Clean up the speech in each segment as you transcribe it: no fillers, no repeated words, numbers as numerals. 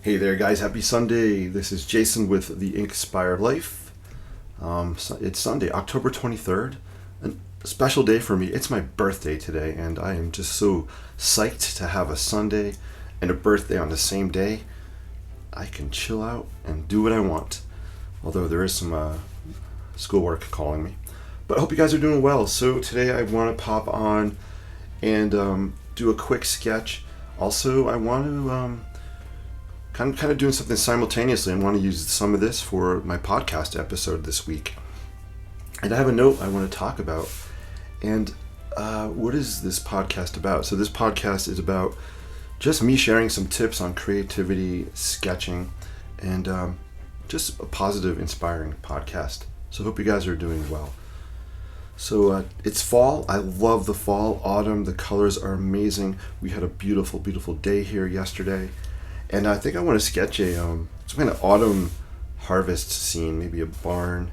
Hey there guys, happy Sunday. This is Jason with The Inspired Life. It's Sunday, October 23rd, a special day for me. It's my birthday today, and I am just so psyched to have a Sunday and a birthday on the same day. I can chill out and do what I want, although there is some schoolwork calling me. But I hope you guys are doing well. So today I want to pop on and do a quick sketch. Also, I want to kind of doing something simultaneously. I want to use some of this for my podcast episode this week. And I have a note I want to talk about. And what is this podcast about? So this podcast is about just me sharing some tips on creativity, sketching, and just a positive, inspiring podcast. So I hope you guys are doing well. So it's fall. I love the fall, autumn. The colors are amazing. We had a beautiful, beautiful day here yesterday. And I think I want to sketch some kind of autumn harvest scene, maybe a barn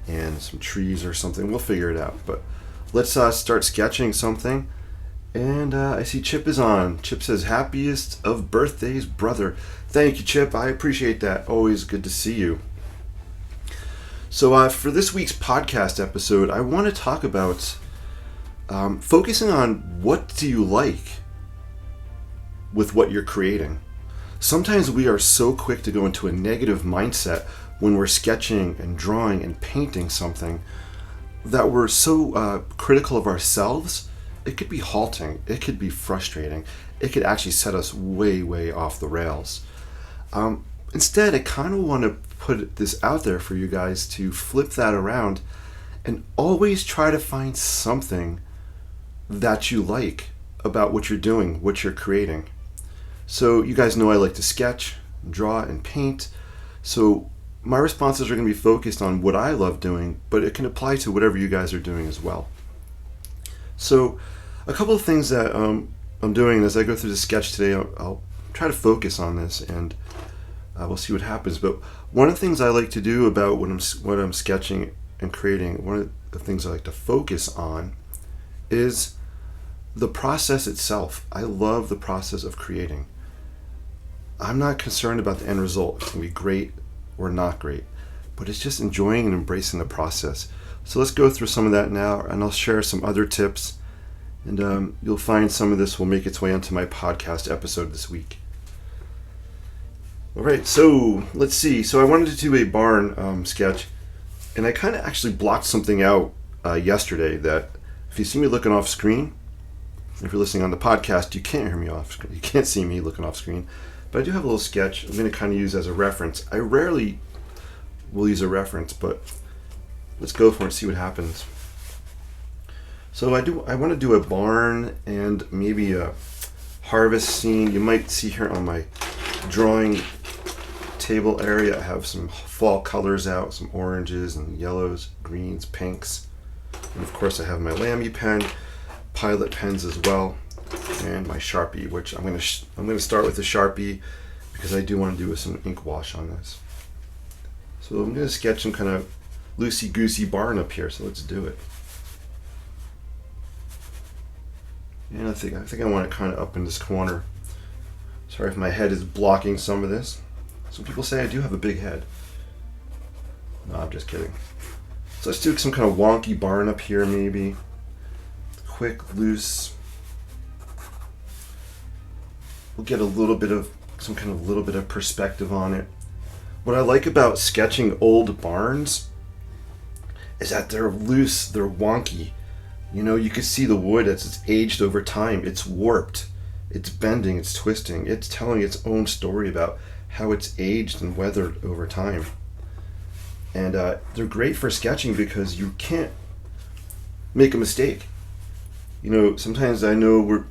and some trees or something. We'll figure it out. But let's start sketching something. And I see Chip is on. Chip says, happiest of birthdays, brother. Thank you, Chip. I appreciate that. Always good to see you. So for this week's podcast episode, I want to talk about focusing on what do you like with what you're creating. Sometimes we are so quick to go into a negative mindset when we're sketching and drawing and painting something that we're so critical of ourselves. It could be halting. It could be frustrating. It could actually set us way, way off the rails. Instead, I kind of want to put this out there for you guys to flip that around and always try to find something that you like about what you're doing, what you're creating. So you guys know I like to sketch, draw, and paint. So my responses are going to be focused on what I love doing, but it can apply to whatever you guys are doing as well. So a couple of things that I'm doing as I go through the sketch today, I'll try to focus on this, and we'll see what happens. But one of the things I like to do about when I'm sketching and creating, one of the things I like to focus on is the process itself. I love the process of creating. I'm not concerned about the end result. It's going to be great or not great, but it's just enjoying and embracing the process. So let's go through some of that now, and I'll share some other tips, and you'll find some of this will make its way onto my podcast episode this week. All right, so let's see. So I wanted to do a barn sketch, and I kind of actually blocked something out yesterday that if you see me looking off screen, if you're listening on the podcast, you can't hear me off screen. You can't see me looking off screen. But I do have a little sketch I'm going to kind of use as a reference. I rarely will use a reference, but let's go for it and see what happens. So I want to do a barn and maybe a harvest scene. You might see here on my drawing table area, I have some fall colors out, some oranges and yellows, greens, pinks. And of course I have my Lamy pen, Pilot pens as well, and my Sharpie, which I'm going to start with the Sharpie because I do want to do some ink wash on this. So I'm going to sketch some kind of loosey-goosey barn up here, so let's do it. And I think I want it kind of up in this corner. Sorry if my head is blocking some of this. Some people say I do have a big head. No, I'm just kidding. So let's do some kind of wonky barn up here maybe. Quick, loose. We'll get a little bit of perspective on it. What I like about sketching old barns is that they're loose, they're wonky. You know, you can see the wood as it's aged over time. It's warped, it's bending, it's twisting. It's telling its own story about how it's aged and weathered over time. And they're great for sketching because you can't make a mistake. You know, sometimes I know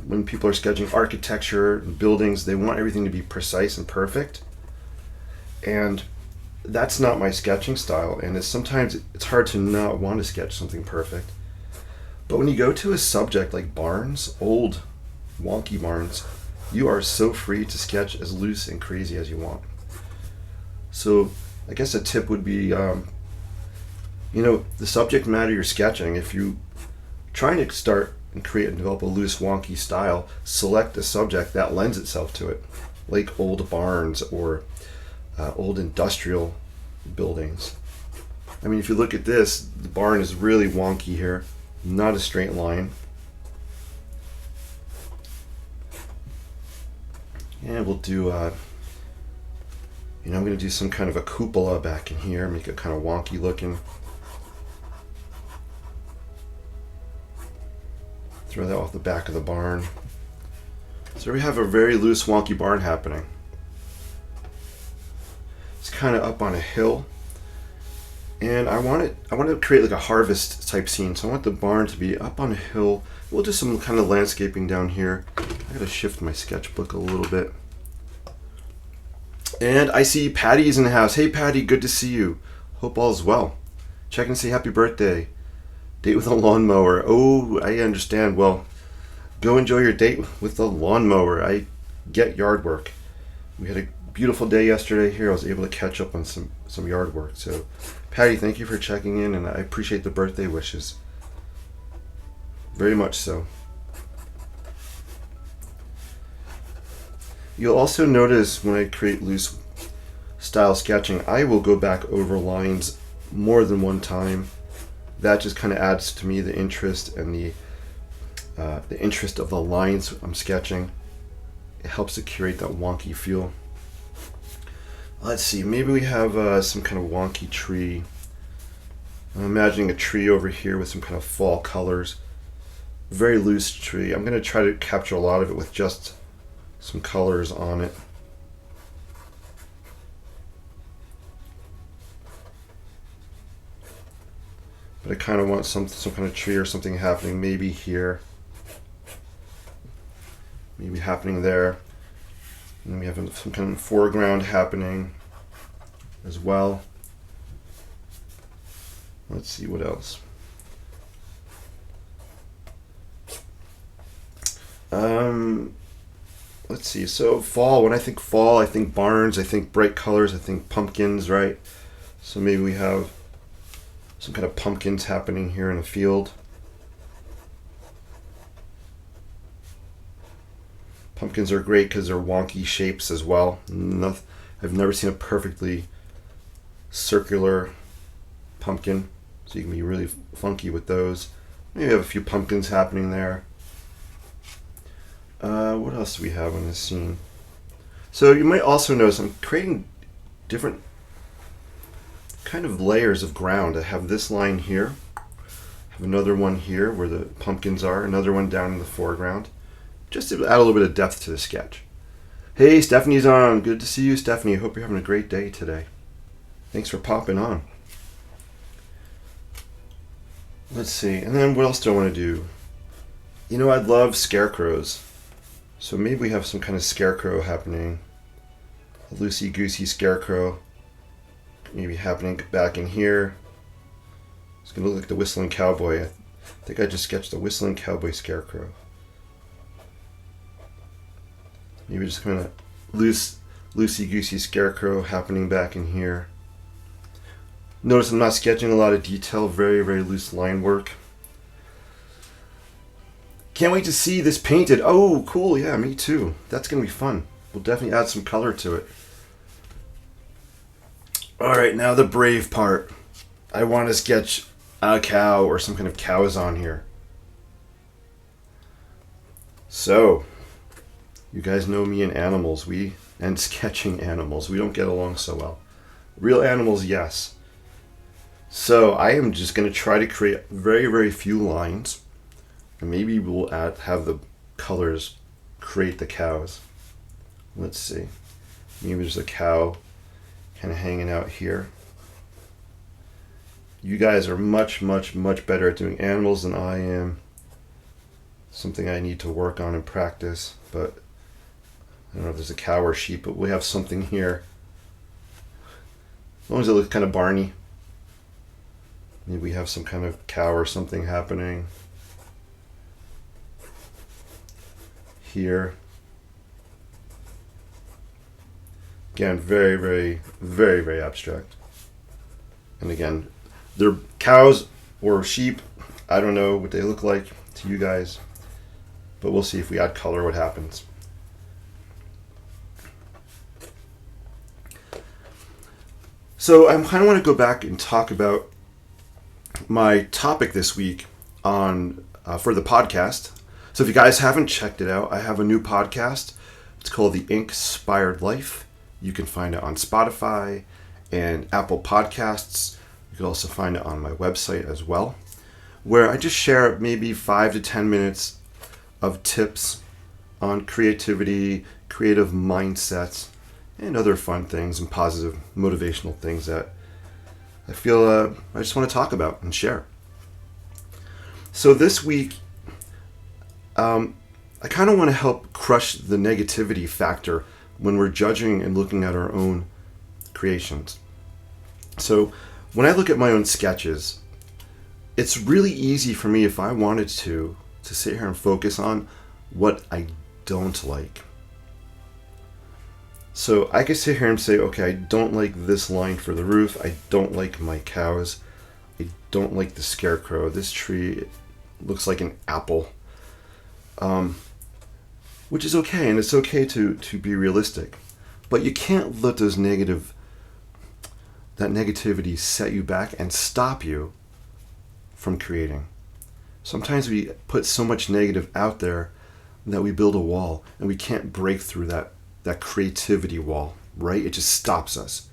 when people are sketching architecture and buildings, they want everything to be precise and perfect. And that's not my sketching style. And sometimes it's hard to not want to sketch something perfect. But when you go to a subject like barns, old, wonky barns, you are so free to sketch as loose and crazy as you want. So I guess a tip would be, the subject matter you're sketching, if you trying to start and create and develop a loose, wonky style, select a subject that lends itself to it. like old barns or old industrial buildings. I mean, if you look at this, the barn is really wonky here, not a straight line. And we'll do, I'm going to do some kind of a cupola back in here, make it kind of wonky looking. Throw that off the back of the barn. So we have a very loose, wonky barn happening. It's kind of up on a hill. And I want to create like a harvest type scene. So I want the barn to be up on a hill. We'll do some kind of landscaping down here. I gotta shift my sketchbook a little bit. And I see Patty's in the house. Hey Patty, good to see you. Hope all is well. Check and say happy birthday. Date with a lawnmower. Oh, I understand. Well, go enjoy your date with the lawnmower. I get yard work. We had a beautiful day yesterday here. I was able to catch up on some yard work. So Patty, thank you for checking in, and I appreciate the birthday wishes. Very much so. You'll also notice when I create loose style sketching, I will go back over lines more than one time. That just kind of adds to me the interest and the interest of the lines I'm sketching. It helps to create that wonky feel. Let's see, maybe we have some kind of wonky tree. I'm imagining a tree over here with some kind of fall colors. Very loose tree. I'm going to try to capture a lot of it with just some colors on it. But I kind of want some kind of tree or something happening maybe here. Maybe happening there. And then we have some kind of foreground happening as well. Let's see what else. Let's see. So fall, when I think fall, I think barns, I think bright colors, I think pumpkins, right? So maybe we have some kind of pumpkins happening here in the field. Pumpkins are great because they're wonky shapes as well. I've never seen a perfectly circular pumpkin, so you can be really funky with those. Maybe have a few pumpkins happening there. What else do we have on this scene? So you might also notice I'm creating different kind of layers of ground. I have this line here, I have another one here where the pumpkins are, another one down in the foreground, just to add a little bit of depth to the sketch. Hey, Stephanie's on. Good to see you, Stephanie. I hope you're having a great day today. Thanks for popping on. Let's see, and then what else do I want to do? You know, I'd love scarecrows. So maybe we have some kind of scarecrow happening. A loosey-goosey scarecrow. Maybe happening back in here. It's going to look like the Whistling Cowboy. I think I just sketched the Whistling Cowboy scarecrow. Maybe just kind of loosey-goosey scarecrow happening back in here. Notice I'm not sketching a lot of detail, very, very loose line work. Can't wait to see this painted. Oh, cool, yeah, me too. That's going to be fun. We'll definitely add some color to it. All right, now the brave part. I want to sketch a cow or some kind of cows on here. So, you guys know me and animals, and sketching animals. We don't get along so well. Real animals, yes. So I am just going to try to create very, very few lines. And maybe we'll have the colors create the cows. Let's see. Maybe there's a cow kind of hanging out here. You guys are much, much, much better at doing animals than I am. Something I need to work on and practice, but I don't know if there's a cow or sheep, but we have something here. As long as it looks kind of barny. Maybe we have some kind of cow or something happening here. Again, very, very, very, very abstract. And again, they're cows or sheep. I don't know what they look like to you guys, but we'll see if we add color what happens. So I kind of want to go back and talk about my topic this week on for the podcast. So if you guys haven't checked it out, I have a new podcast. It's called The Inspired Life. You can find it on Spotify and Apple Podcasts. You can also find it on my website as well, where I just share maybe 5 to 10 minutes of tips on creativity, creative mindsets, and other fun things and positive motivational things that I feel I just want to talk about and share. So this week, I kind of want to help crush the negativity factor when we're judging and looking at our own creations. So when I look at my own sketches, it's really easy for me, if I wanted to sit here and focus on what I don't like. So I could sit here and say, okay, I don't like this line for the roof. I don't like my cows. I don't like the scarecrow. This tree looks like an apple. Which is okay, and it's okay to be realistic. But you can't let that negativity set you back and stop you from creating. Sometimes we put so much negative out there that we build a wall, and we can't break through that creativity wall, right? It just stops us.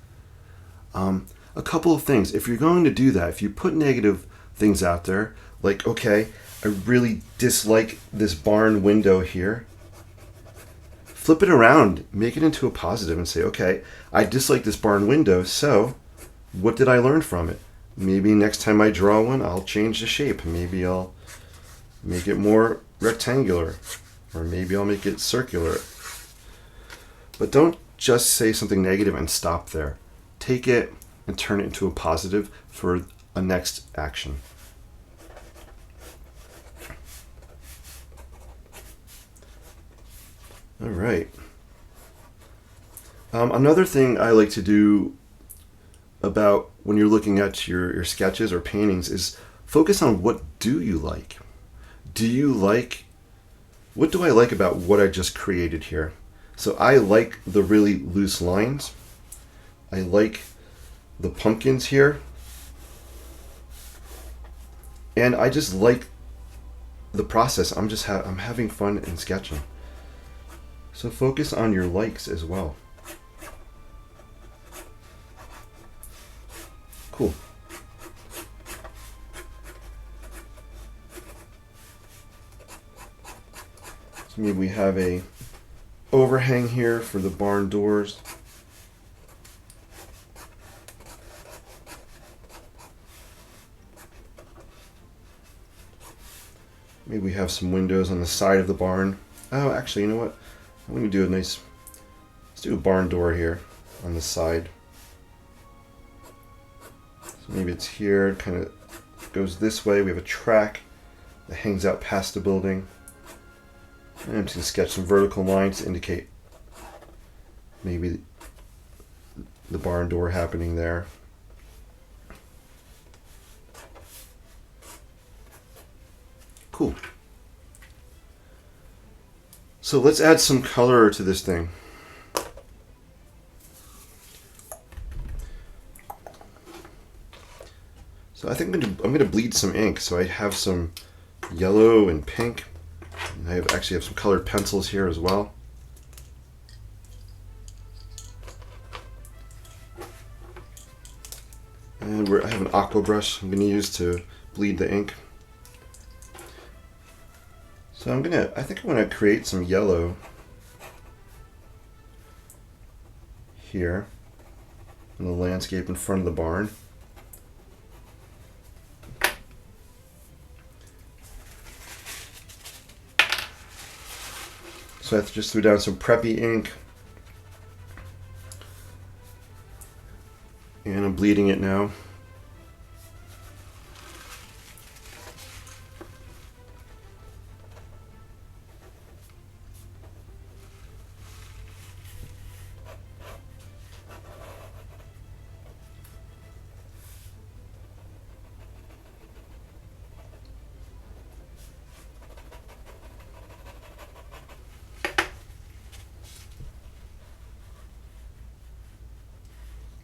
A couple of things. If you're going to do that, if you put negative things out there, like, okay, I really dislike this barn window here, flip it around, make it into a positive and say, okay, I dislike this barn window, so what did I learn from it? Maybe next time I draw one, I'll change the shape. Maybe I'll make it more rectangular, or maybe I'll make it circular. But don't just say something negative and stop there. Take it and turn it into a positive for a next action. All right. Another thing I like to do about when you're looking at your sketches or paintings is focus on what do you like. What do I like about what I just created here? So I like the really loose lines. I like the pumpkins here. And I just like the process. I'm having fun in sketching. So focus on your likes as well. Cool. So maybe we have a overhang here for the barn doors. Maybe we have some windows on the side of the barn. Oh, actually, you know what? Let me do let's do a barn door here on the side. So maybe it's here, kind of goes this way. We have a track that hangs out past the building. And I'm just going to sketch some vertical lines to indicate maybe the barn door happening there. Cool. So let's add some color to this thing. So I think I'm going to bleed some ink. So I have some yellow and pink. And I actually have some colored pencils here as well. And I have an aqua brush I'm going to use to bleed the ink. So I think I'm going to create some yellow here in the landscape in front of the barn. So I have to just throw down some preppy ink. And I'm bleeding it now.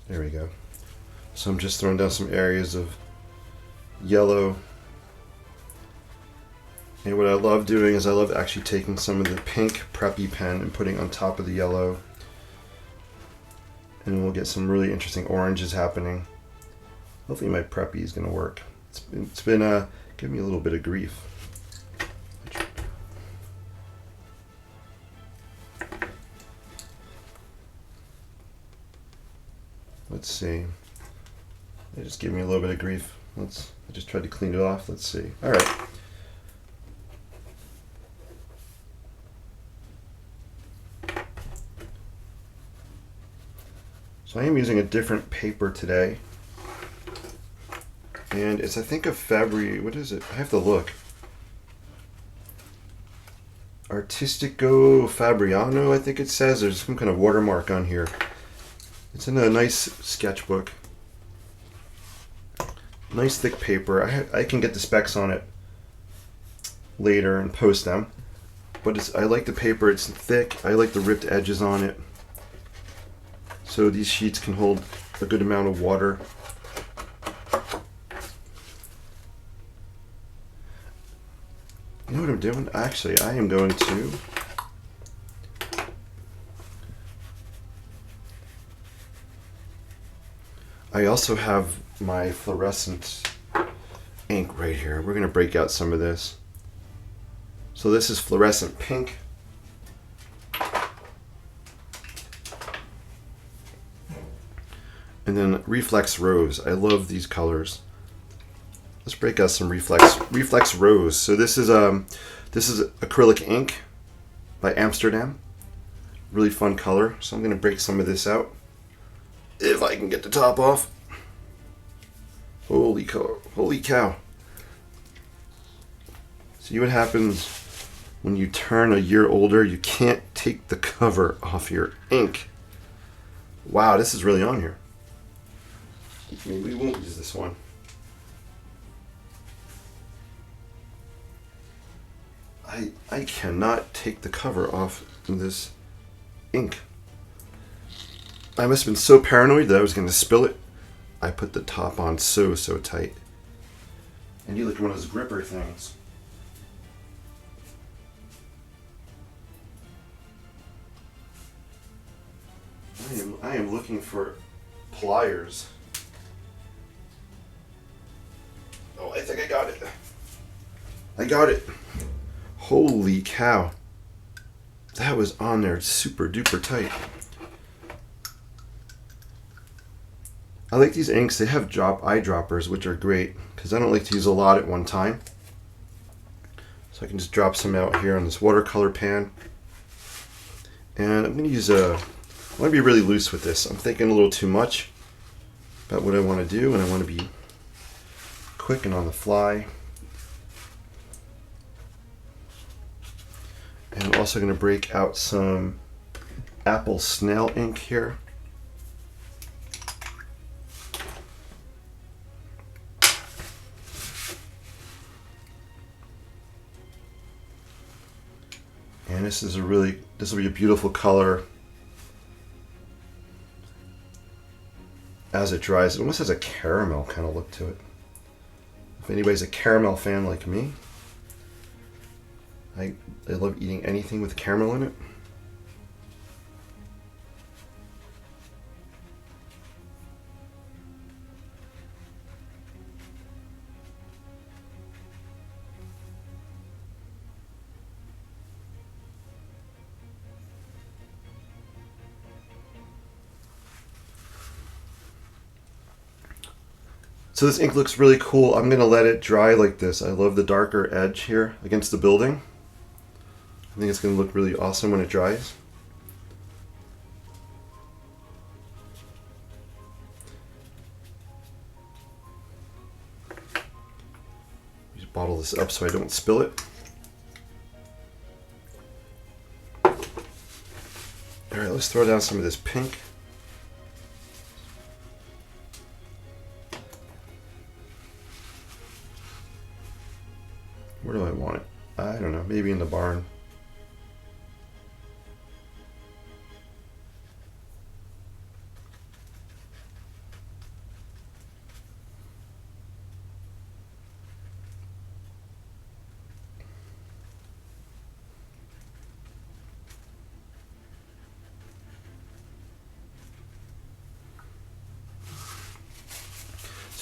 There we go. So I'm just throwing down some areas of yellow. And what I love doing is I love actually taking some of the pink preppy pen and putting on top of the yellow. And we'll get some really interesting oranges happening. Hopefully my preppy is going to work. It's been giving me a little bit of grief. Let's see. They just gave me a little bit of grief. I just tried to clean it off. Let's see. All right. So I am using a different paper today. And it's, I think, a Fabry, what is it? I have to look. Artistico Fabriano, I think it says. There's some kind of watermark on here. It's in a nice sketchbook. Nice thick paper. I can get the specs on it later and post them. But I like the paper. It's thick. I like the ripped edges on it. So these sheets can hold a good amount of water. You know what I'm doing? Actually, I am going to I also have my fluorescent ink right here. We're going to break out some of this. So this is fluorescent pink. And then reflex rose. I love these colors. Let's break out some reflex rose. So this is acrylic ink by Amsterdam. Really fun color. So I'm going to break some of this out. If I can get the top off. Holy cow. See what happens when you turn a year older. You can't take the cover off your ink. Wow, this is really on here. Maybe we won't use this one. I cannot take the cover off this ink. I must have been so paranoid that I was going to spill it. I put the top on so tight. And you look at one of those gripper things. I am looking for pliers. Oh, I think I got it. I got it. Holy cow. That was on there super duper tight. I like these inks. They have eyedroppers, which are great because I don't like to use a lot at one time. So I can just drop some out here on this watercolor pan. And I'm going to use I want to be really loose with this. I'm thinking a little too much about what I want to do, and I want to be quick and on the fly. And I'm also going to break out some apple snail ink here. And this will be a beautiful color as it dries. It almost has a caramel kind of look to it. If anybody's a caramel fan like me, I love eating anything with caramel in it. So this ink looks really cool. I'm going to let it dry like this. I love the darker edge here against the building. I think it's going to look really awesome when it dries. Just bottle this up so I don't spill it. All right, let's throw down some of this pink. Where do I want it? I don't know, maybe in the barn.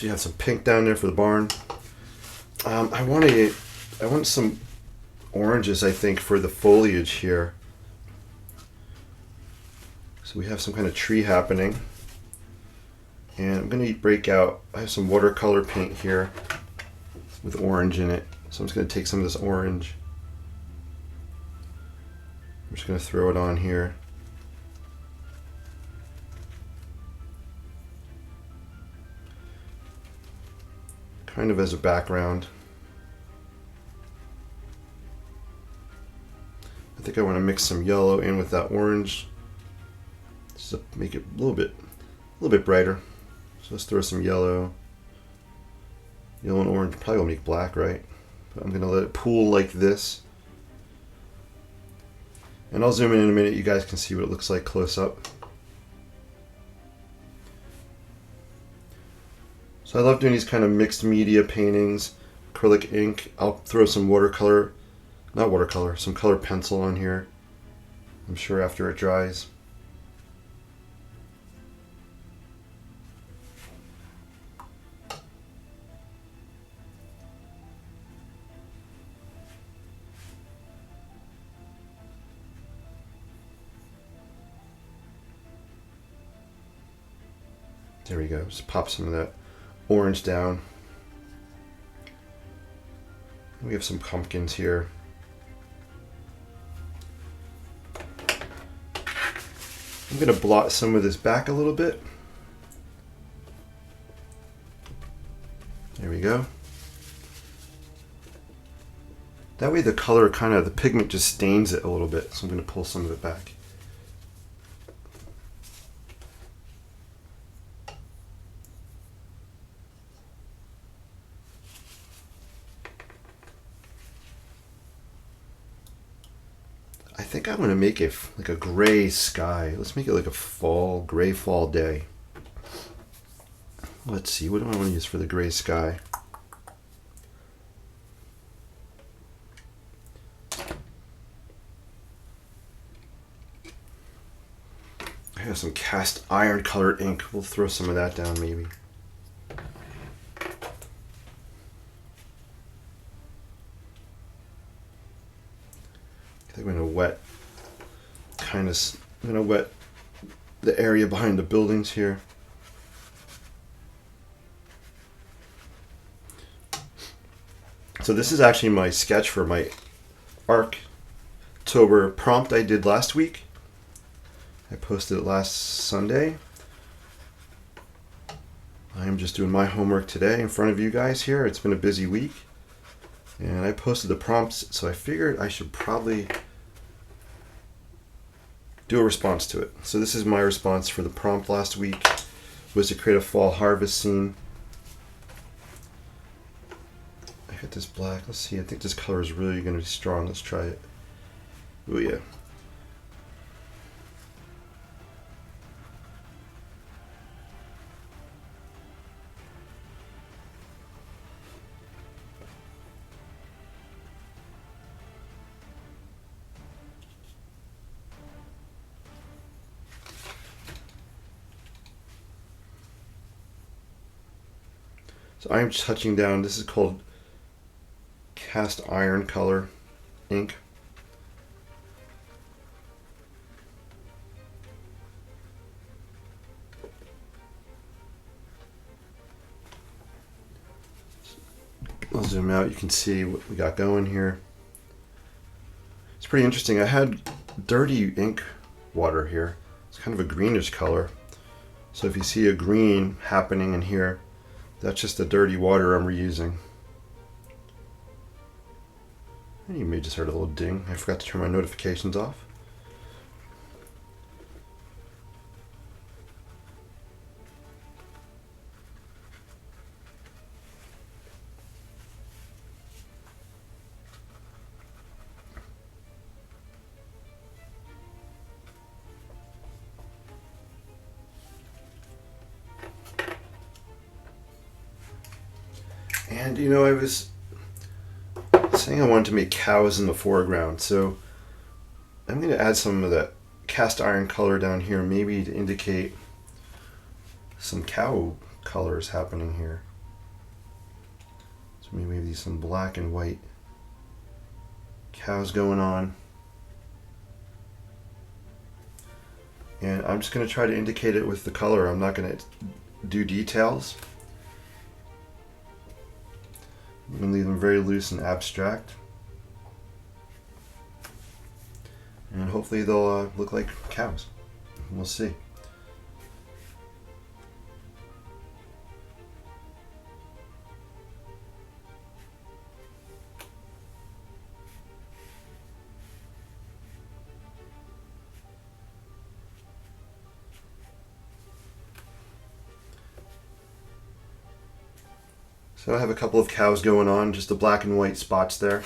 So you have some pink down there for the barn. I want some oranges, I think, for the foliage here. So we have some kind of tree happening. And I'm going to break out, I have some watercolor paint here with orange in it. So I'm just going to take some of this orange. I'm just going to throw it on here. Kind of as a background. I think I want to mix some yellow in with that orange, just to make it a little bit brighter. So let's throw some yellow. Yellow and orange probably will make black, right? But I'm going to let it pool like this. And I'll zoom in a minute. You guys can see what it looks like close up. So I love doing these kind of mixed media paintings, acrylic ink. I'll throw some some color pencil on here, I'm sure after it dries. There we go, just pop some of that orange down. We have some pumpkins here. I'm going to blot some of this back a little bit. There we go. That way the color the pigment just stains it a little bit. So I'm going to pull some of it back. I think I want to make it like a gray sky. Let's make it like a gray fall day. Let's see, what do I want to use for the gray sky? I have some cast iron colored ink. We'll throw some of that down maybe. I think I'm going to wet the area behind the buildings here. So this is actually my sketch for my October prompt I did last week. I posted it last Sunday. I am just doing my homework today in front of you guys here. It's been a busy week. And I posted the prompts, so I figured I should probably do a response to it. So this is my response for the prompt last week, was to create a fall harvest scene. I got this black. Let's see. I think this color is really going to be strong. Let's try it. Oh yeah. So I'm touching down, this is called cast iron color ink. I'll zoom out, you can see what we got going here. It's pretty interesting. I had dirty ink water here. It's kind of a greenish color. So if you see a green happening in here, that's just the dirty water I'm reusing. And you may just heard a little ding. I forgot to turn my notifications off. And you know, I was saying I wanted to make cows in the foreground, so I'm going to add some of that cast iron color down here, maybe to indicate some cow colors happening here. So maybe some black and white cows going on. And I'm just going to try to indicate it with the color. I'm not going to do details. I'm going to leave them very loose and abstract. And hopefully they'll look like cows. We'll see. So I have a couple of cows going on, just the black and white spots there.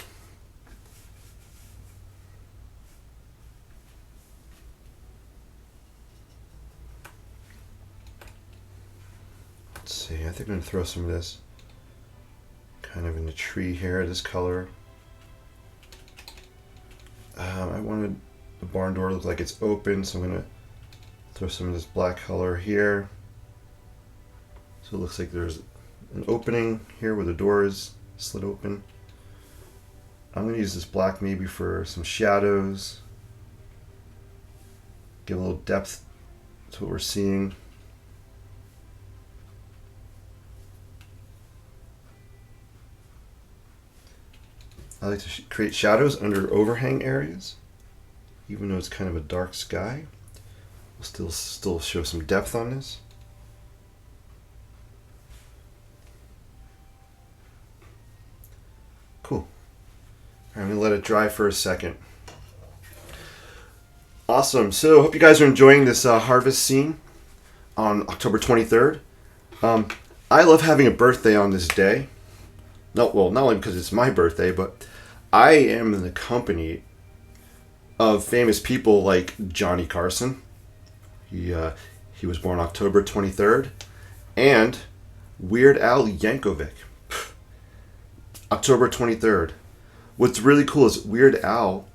Let's see, I think I'm going to throw some of this kind of in the tree here, this color. I wanted the barn door to look like it's open, so I'm going to throw some of this black color here. So it looks like there's an opening here where the door is slit open. I'm going to use this black maybe for some shadows. Give a little depth to what we're seeing. I like to create shadows under overhang areas, even though it's kind of a dark sky. We'll still show some depth on this. Cool. I'm going to let it dry for a second. Awesome. So hope you guys are enjoying this harvest scene on October 23rd. I love having a birthday on this day. No, well, not only because it's my birthday, but I am in the company of famous people like Johnny Carson. He was born October 23rd. And Weird Al Yankovic. October 23rd. What's really cool is Weird Al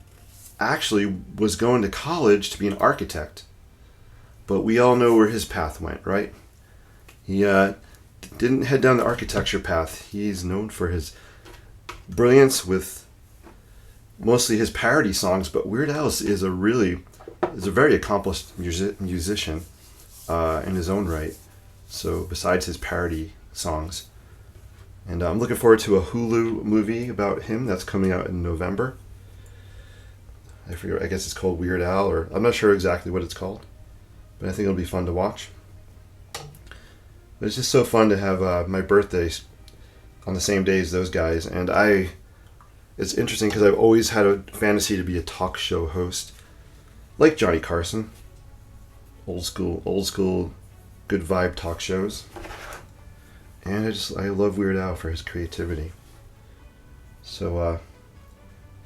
actually was going to college to be an architect. But we all know where his path went, right? He didn't head down the architecture path. He's known for his brilliance with mostly his parody songs, but Weird Al is a very accomplished musician in his own right. So besides his parody songs. And I'm looking forward to a Hulu movie about him that's coming out in November. I forget, I guess it's called Weird Al, or I'm not sure exactly what it's called, but I think it'll be fun to watch. But it's just so fun to have my birthday on the same day as those guys, and it's interesting because I've always had a fantasy to be a talk show host, like Johnny Carson. Old school, good vibe talk shows. And I love Weird Al for his creativity. So,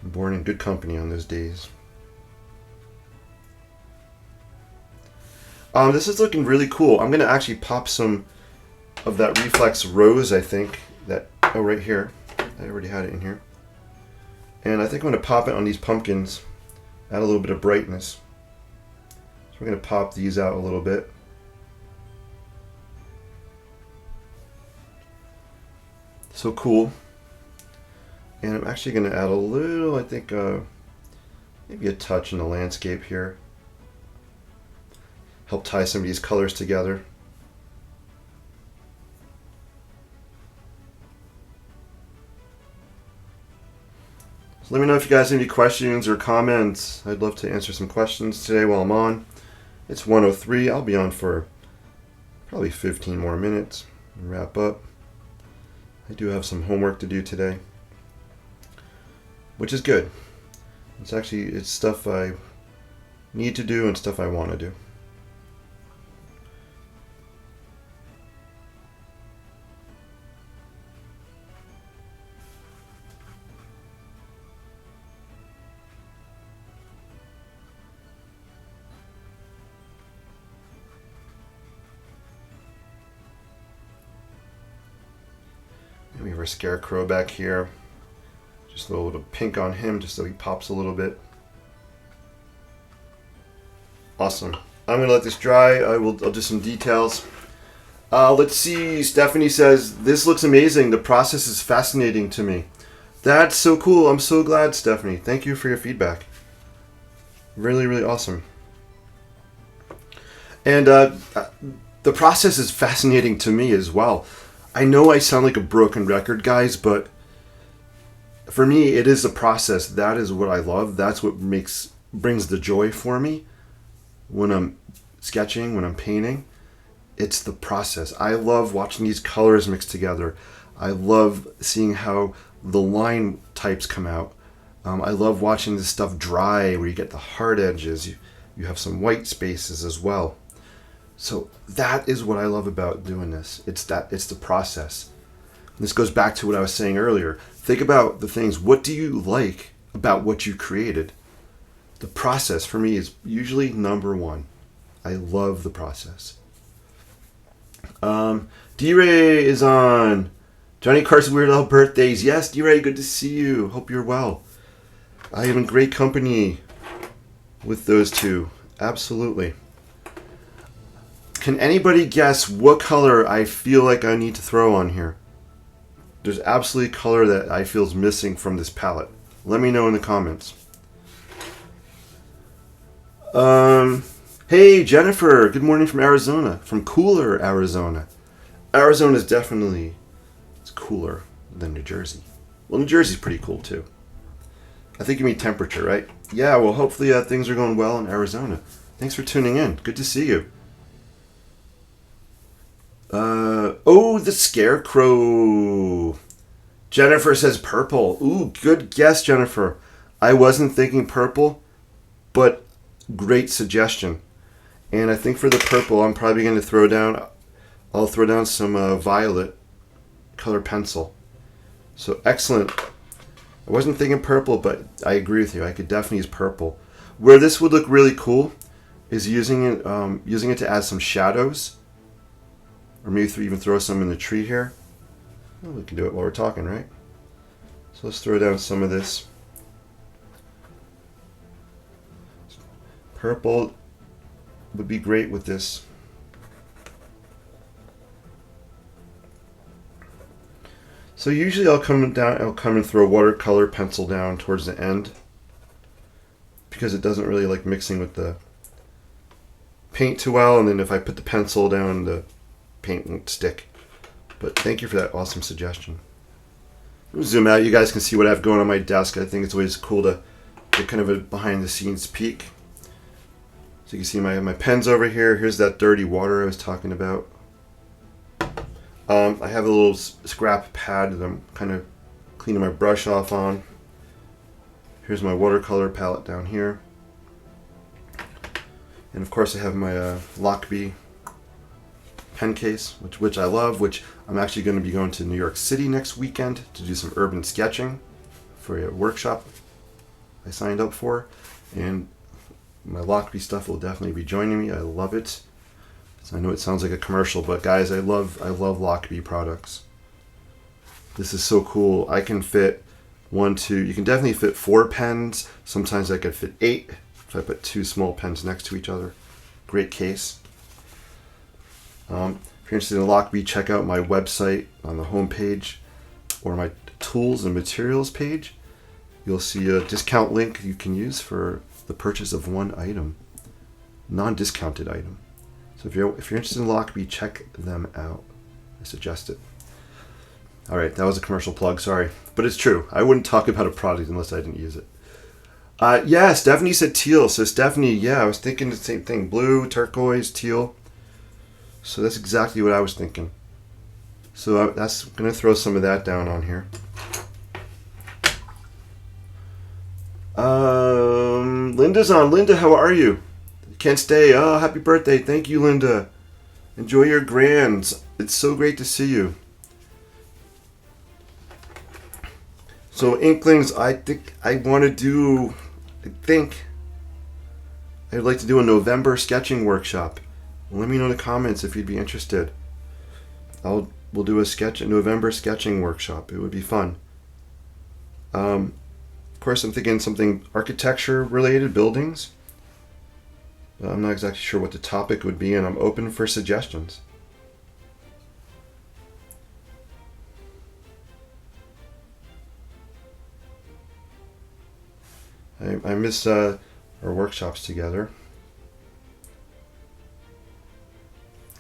I'm born in good company on those days. This is looking really cool. I'm going to actually pop some of that reflex rose, I think. Right here. I already had it in here. And I think I'm going to pop it on these pumpkins. Add a little bit of brightness. So we're going to pop these out a little bit. So cool. And I'm actually going to add a little, I think, maybe a touch in the landscape here. Help tie some of these colors together. So let me know if you guys have any questions or comments. I'd love to answer some questions today while I'm on. It's 1:03. I'll be on for probably 15 more minutes and wrap up. I do have some homework to do today, which is good. It's stuff I need to do and stuff I want to do. We have our scarecrow back here. Just a little bit of pink on him just so he pops a little bit. Awesome. I'm going to let this dry. I'll do some details. Let's see. Stephanie says, this looks amazing. The process is fascinating to me. That's so cool. I'm so glad, Stephanie. Thank you for your feedback. Really, really awesome. And the process is fascinating to me as well. I know I sound like a broken record, guys, but for me, it is the process. That is what I love. That's what brings the joy for me when I'm sketching, when I'm painting. It's the process. I love watching these colors mix together. I love seeing how the line types come out. I love watching this stuff dry, where you get the hard edges. You have some white spaces as well. So that is what I love about doing this. It's the process. This goes back to what I was saying earlier. Think about the things. What do you like about what you created? The process for me is usually number one. I love the process. D-Ray is on. Johnny Carson Weird Al birthdays. Yes, D-Ray, good to see you. Hope you're well. I am in great company with those two. Absolutely. Can anybody guess what color I feel like I need to throw on here? There's absolutely color that I feel is missing from this palette. Let me know in the comments. Hey, Jennifer. Good morning from Arizona. From cooler Arizona. Arizona is definitely cooler than New Jersey. Well, New Jersey's pretty cool too. I think you mean temperature, right? Yeah, well, hopefully things are going well in Arizona. Thanks for tuning in. Good to see you. The Scarecrow. Jennifer says purple. Ooh, good guess, Jennifer. I wasn't thinking purple, but great suggestion. And I think for the purple, I'm probably going to I'll throw down some violet color pencil. So excellent. I wasn't thinking purple, but I agree with you. I could definitely use purple. Where this would look really cool is using it to add some shadows, or maybe even throw some in the tree here. Well, we can do it while we're talking, right? So let's throw down some of this purple. Would be great with this. So usually I'll come and throw a watercolor pencil down towards the end, because it doesn't really like mixing with the paint too well, and then if I put the pencil down, the paint won't stick. But thank you for that awesome suggestion. Let me zoom out. You guys can see what I have going on my desk. I think it's always cool to get kind of a behind the scenes peek. So you can see my pens over here. Here's that dirty water I was talking about. I have a little scrap pad that I'm kind of cleaning my brush off on. Here's my watercolor palette down here. And of course I have my Lockbee pen case, which I love, which I'm actually going to be going to New York City next weekend to do some urban sketching for a workshop I signed up for. And my Lockbee stuff will definitely be joining me. I love it. So I know it sounds like a commercial, but guys, I love Lockbee products. This is so cool. I can fit you can definitely fit 4 pens. Sometimes I could fit 8 if I put 2 small pens next to each other. Great case. If you're interested in Lockbee, check out my website on the home page or my tools and materials page. You'll see a discount link you can use for the purchase of one item, non-discounted item. So if you're interested in Lockbee, check them out. I suggest it. All right, that was a commercial plug. Sorry, but it's true. I wouldn't talk about a product unless I didn't use it. Yeah, Stephanie said teal. So Stephanie, yeah, I was thinking the same thing: blue, turquoise, teal. So that's exactly what I was thinking. So I'm gonna throw some of that down on here. Linda's on. Linda, how are you? Can't stay. Oh, happy birthday. Thank you, Linda. Enjoy your grands. It's so great to see you. So Inklings, I'd like to do a November sketching workshop. Let me know in the comments if you'd be interested. We'll do a November sketching workshop. It would be fun. Of course, I'm thinking something architecture related, buildings. I'm not exactly sure what the topic would be, and I'm open for suggestions. I miss our workshops together.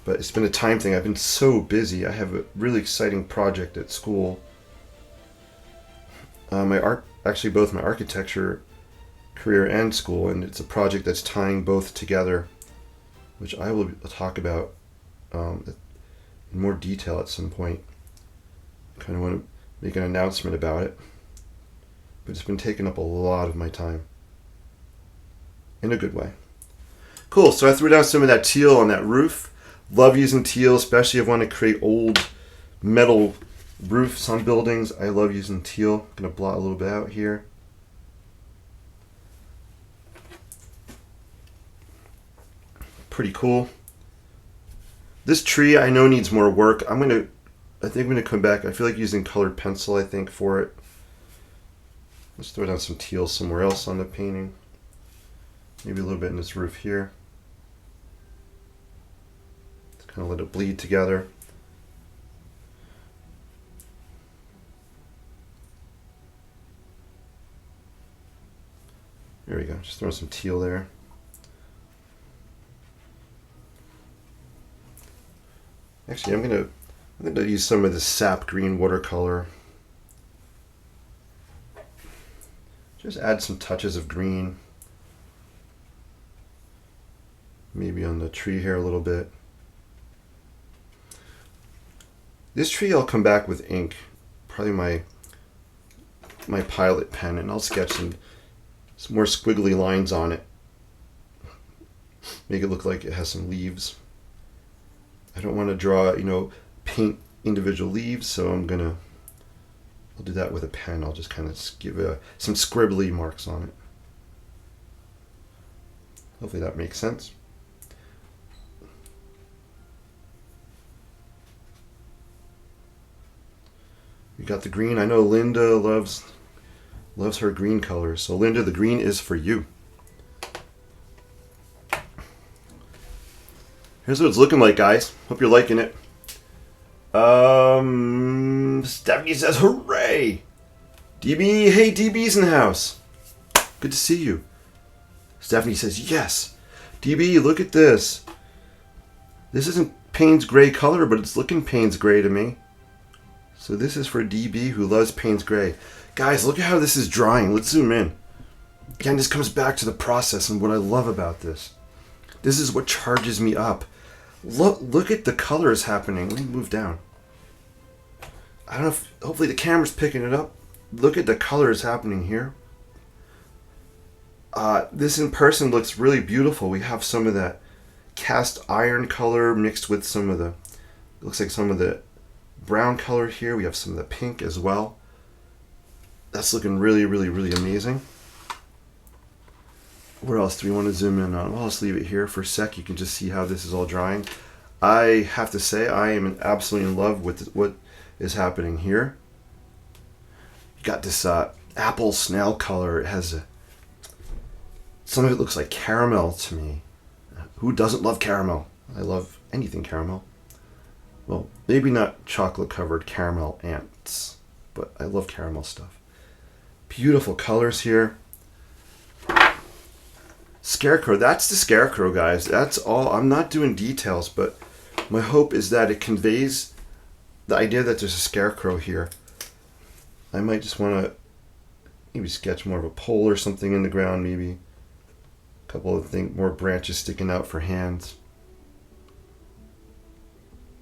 But it's been a time thing. I've been so busy. I have a really exciting project at school. Actually both my architecture career and school, and it's a project that's tying both together, which I will talk about in more detail at some point. I kind of want to make an announcement about it, but it's been taking up a lot of my time in a good way. Cool, so I threw down some of that teal on that roof. Love using teal, especially if I want to create old metal roofs on buildings. I love using teal. I'm going to blot a little bit out here. Pretty cool. This tree I know needs more work. I think I'm going to come back. I feel like using colored pencil, I think, for it. Let's throw down some teal somewhere else on the painting. Maybe a little bit in this roof here. Just kind of let it bleed together. There we go. Just throw some teal there. Actually, I'm gonna use some of the sap green watercolor. Just add some touches of green. Maybe on the tree here a little bit. This tree I'll come back with ink, probably my Pilot pen, and I'll sketch some more squiggly lines on it. Make it look like it has some leaves. I don't want to draw, paint individual leaves, so I'll do that with a pen. I'll just kind of give some scribbly marks on it. Hopefully that makes sense. We got the green. I know Linda loves her green colors. So Linda, the green is for you. Here's what it's looking like, guys. Hope you're liking it. Stephanie says, hooray! DB, hey, DB's in the house. Good to see you. Stephanie says, yes. DB, look at this. This isn't Payne's gray color, but it's looking Payne's gray to me. So this is for DB who loves Payne's gray. Guys, look at how this is drying. Let's zoom in. Again, this comes back to the process and what I love about this. This is what charges me up. Look at the colors happening. Let me move down. I don't know if, hopefully the camera's picking it up. Look at the colors happening here. This in person looks really beautiful. We have some of that cast iron color mixed with some of the, looks like some of the brown color here. We have some of the pink as well. That's looking really, really, really amazing. What else do we want to zoom in on? Well, let's leave it here for a sec. You can just see how this is all drying. I have to say I am absolutely in love with what is happening here. You got this apple snail color. It has some of it looks like caramel to me. Who doesn't love caramel? I love anything caramel. Well, maybe not chocolate covered caramel ants, but I love caramel stuff. Beautiful colors here. Scarecrow, that's the scarecrow, guys. That's all. I'm not doing details, but my hope is that it conveys the idea that there's a scarecrow here. I might just want to maybe sketch more of a pole or something in the ground, maybe a couple of more branches sticking out for hands.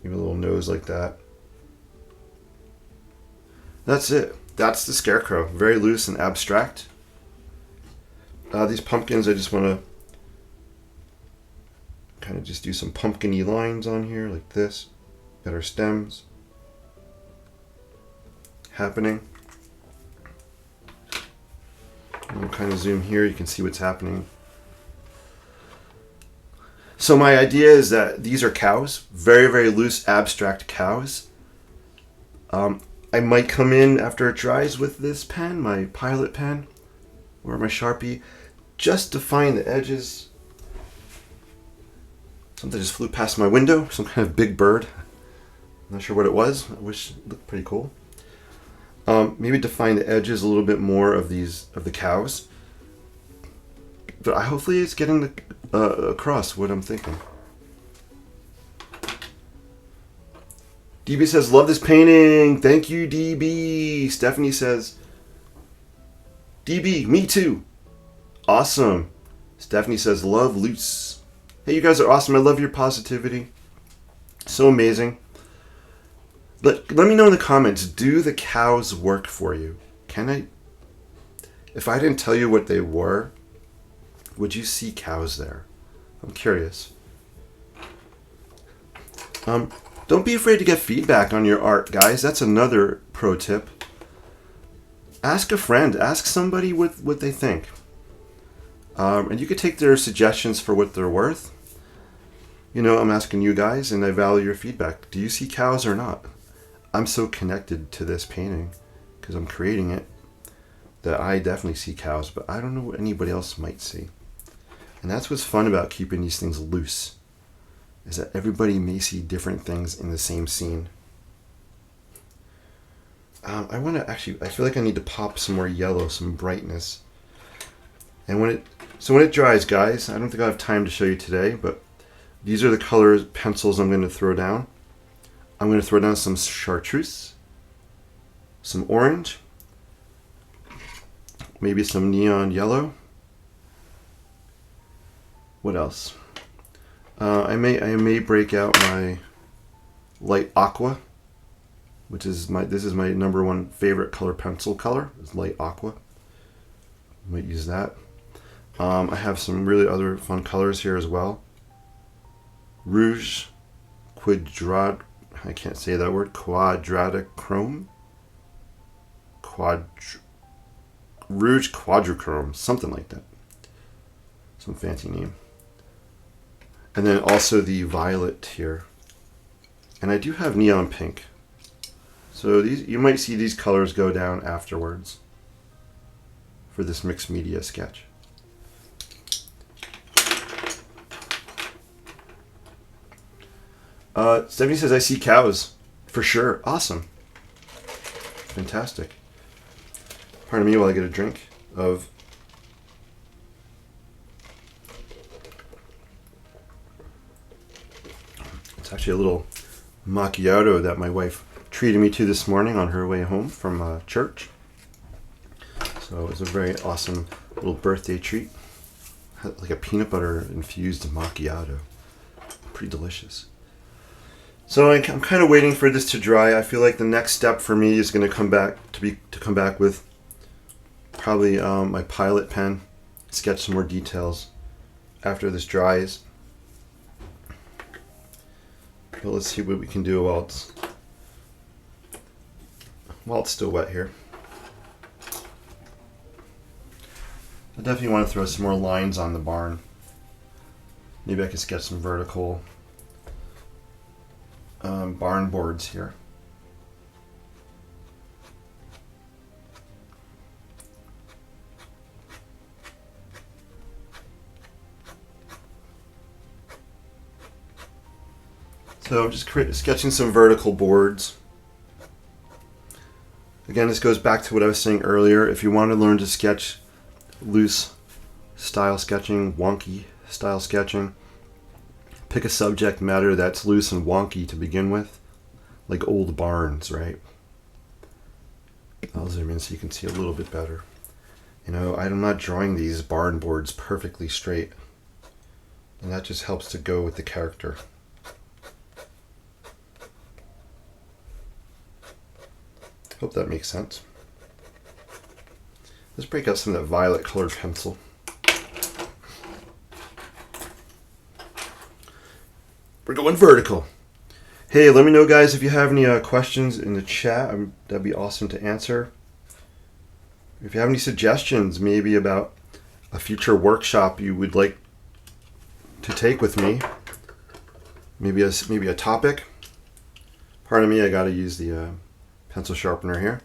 Maybe a little nose like that. That's it. That's the scarecrow. Very loose and abstract. These pumpkins, I just want to kind of just do some pumpkin-y lines on here like this. Got our stems happening. And we'll kind of zoom here. You can see what's happening. So my idea is that these are cows. Very, very loose, abstract cows. I might come in after it dries with this pen, my Pilot pen, or my Sharpie, just define the edges. Something just flew past my window, some kind of big bird. I'm not sure what it was. I wish it looked pretty cool. Maybe define the edges a little bit more of the cows. But hopefully it's getting across what I'm thinking. DB says, love this painting. Thank you, DB. Stephanie says, DB, me too. Awesome. Stephanie says, love Luce. Hey, you guys are awesome. I love your positivity. So amazing. Let me know in the comments, do the cows work for you? Can I? If I didn't tell you what they were, would you see cows there? I'm curious. Don't be afraid to get feedback on your art, guys. That's another pro tip. Ask a friend. Ask somebody what they think. And you could take their suggestions for what they're worth. You know, I'm asking you guys, and I value your feedback. Do you see cows or not? I'm so connected to this painting because I'm creating it that I definitely see cows, but I don't know what anybody else might see. And that's what's fun about keeping these things loose, is that everybody may see different things in the same scene. I want to actually, I feel like I need to pop some more yellow, some brightness. And when it dries, guys, I don't think I have time to show you today, but these are the colors, pencils I'm going to throw down. I'm going to throw down some chartreuse, some orange, maybe some neon yellow. What else? I may break out my light aqua, which is this is my #1 favorite color pencil color, is light aqua. Might use that. I have some really other fun colors here as well. Rouge I can't say that word. Quadratochrome. Rouge quadrochrome, something like that. Some fancy name. And then also the violet here. And I do have neon pink. So these, you might see these colors go down afterwards for this mixed media sketch. Stephanie says, I see cows. For sure. Awesome. Fantastic. Pardon me while I get a drink of... It's actually a little macchiato that my wife treated me to this morning on her way home from church. So it was a very awesome little birthday treat. Like a peanut butter infused macchiato. Pretty delicious. So I'm kind of waiting for this to dry. I feel like the next step for me is going to come back with probably my pilot pen, sketch some more details after this dries. But let's see what we can do while it's still wet here. I definitely want to throw some more lines on the barn. Maybe I could sketch some vertical barn boards here. So I'm just sketching some vertical boards. Again, this goes back to what I was saying earlier. If you want to learn to sketch loose style sketching, wonky style sketching, pick a subject matter that's loose and wonky to begin with, like old barns, right? I'll zoom in so you can see a little bit better. You know, I'm not drawing these barn boards perfectly straight, and that just helps to go with the character. Hope that makes sense. Let's break out some of that violet colored pencil. We're going vertical. Hey, let me know, guys, if you have any questions in the chat. That'd be awesome to answer. If you have any suggestions, maybe about a future workshop you would like to take with me, maybe a topic. Pardon me, I got to use the pencil sharpener here.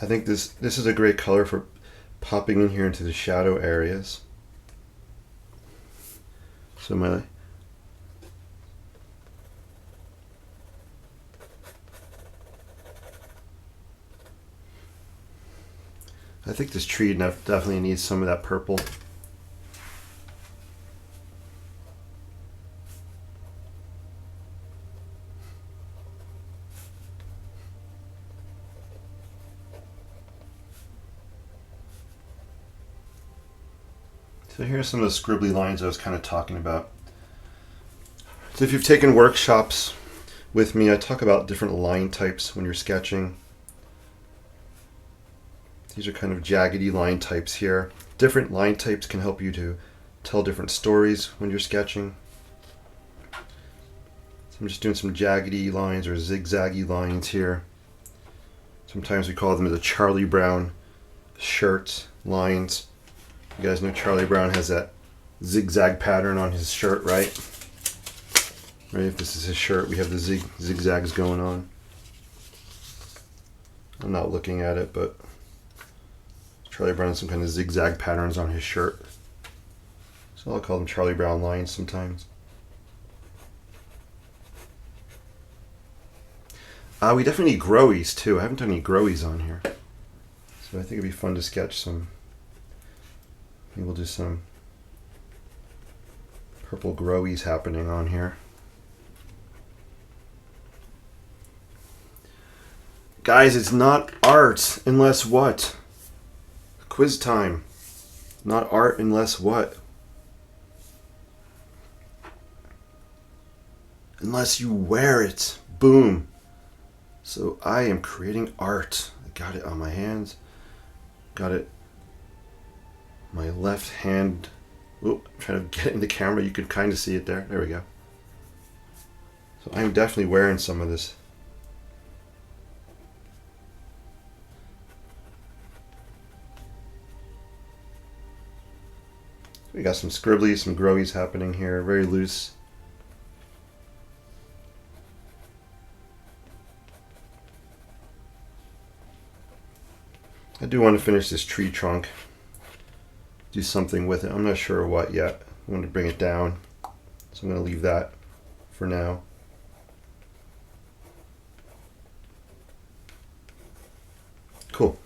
I think this is a great color for popping in here into the shadow areas. So I think this tree definitely needs some of that purple. So here's some of the scribbly lines I was kind of talking about. So if you've taken workshops with me, I talk about different line types when you're sketching. These are kind of jaggedy line types here. Different line types can help you to tell different stories when you're sketching. So I'm just doing some jaggedy lines or zigzaggy lines here. Sometimes we call them the Charlie Brown shirt lines. You guys know Charlie Brown has that zigzag pattern on his shirt, right? Right, if this is his shirt, we have the zigzags going on. I'm not looking at it, but Charlie Brown has some kind of zigzag patterns on his shirt. So I'll call them Charlie Brown lines sometimes. We definitely need growies too. I haven't done any growies on here. So I think it'd be fun to sketch some. Maybe we'll do some purple growies happening on here. Guys, it's not art unless what? Quiz time. Not art unless what? Unless you wear it. Boom. So I am creating art. I got it on my hands. Got it. My left hand. Oop, I'm trying to get it in the camera. You can kind of see it there. There we go. So I'm definitely wearing some of this. We got some scribblies, some growies happening here. Very loose. I do want to finish this tree trunk. Do something with it. I'm not sure what yet. I want to bring it down. So I'm going to leave that for now. Cool.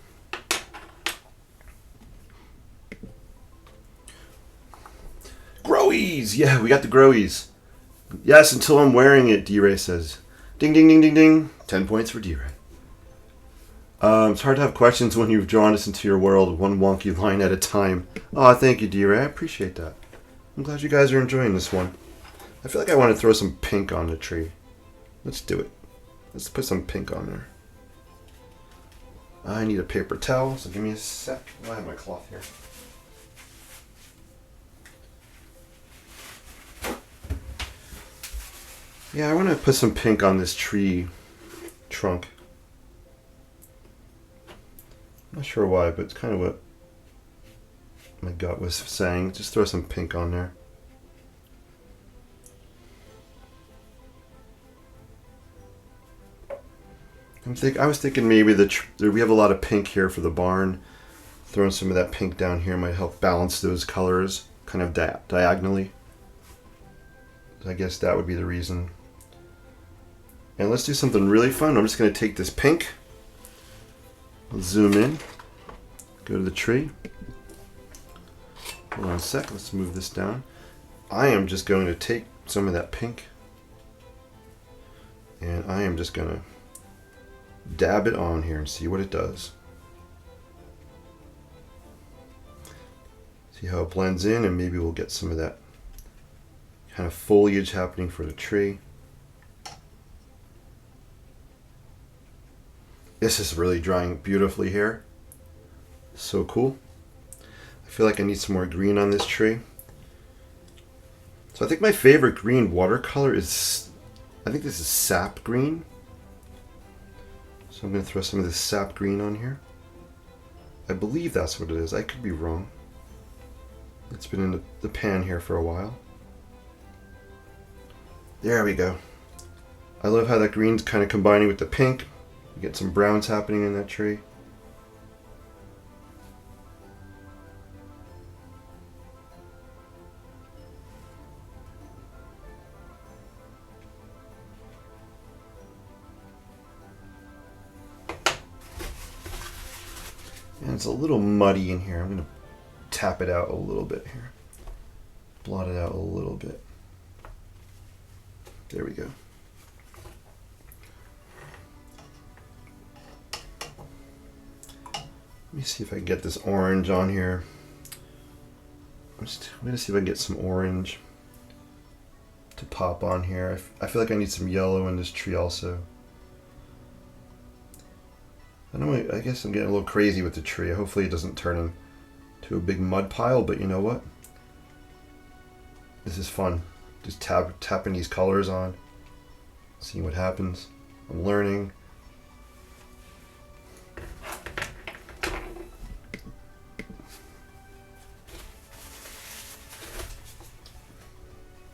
Growies! Yeah, we got the growies. Yes, until I'm wearing it, D-Ray says. Ding, ding, ding, ding, ding. 10 points for D-Ray. It's hard to have questions when you've drawn us into your world one wonky line at a time. Oh, thank you, D-Ray. I appreciate that. I'm glad you guys are enjoying this one. I feel like I want to throw some pink on the tree. Let's do it. Let's put some pink on there. I need a paper towel, so give me a sec. Oh, I have my cloth here. Yeah, I want to put some pink on this tree trunk. Not sure why, but it's kind of what my gut was saying. Just throw some pink on there. I was thinking maybe we have a lot of pink here for the barn. Throwing some of that pink down here might help balance those colors kind of diagonally. So I guess that would be the reason. And let's do something really fun. I'm just going to take this pink. I'll zoom in. Go to the tree. Hold on a sec. Let's move this down. I am just going to take some of that pink. And I am just going to dab it on here and see what it does. See how it blends in, and maybe we'll get some of that kind of foliage happening for the tree. This is really drying beautifully here. So cool. I feel like I need some more green on this tree. So I think my favorite green watercolor is, I think this is sap green. So I'm going to throw some of this sap green on here. I believe that's what it is. I could be wrong. It's been in the pan here for a while. There we go. I love how that green's kind of combining with the pink. You get some browns happening in that tree. And it's a little muddy in here. I'm going to tap it out a little bit here. Blot it out a little bit. There we go. Let me see if I can get this orange on here. I'm going to see if I can get some orange to pop on here. I feel like I need some yellow in this tree also. I guess I'm getting a little crazy with the tree. Hopefully it doesn't turn into a big mud pile, but you know what? This is fun. Just tapping these colors on, seeing what happens. I'm learning.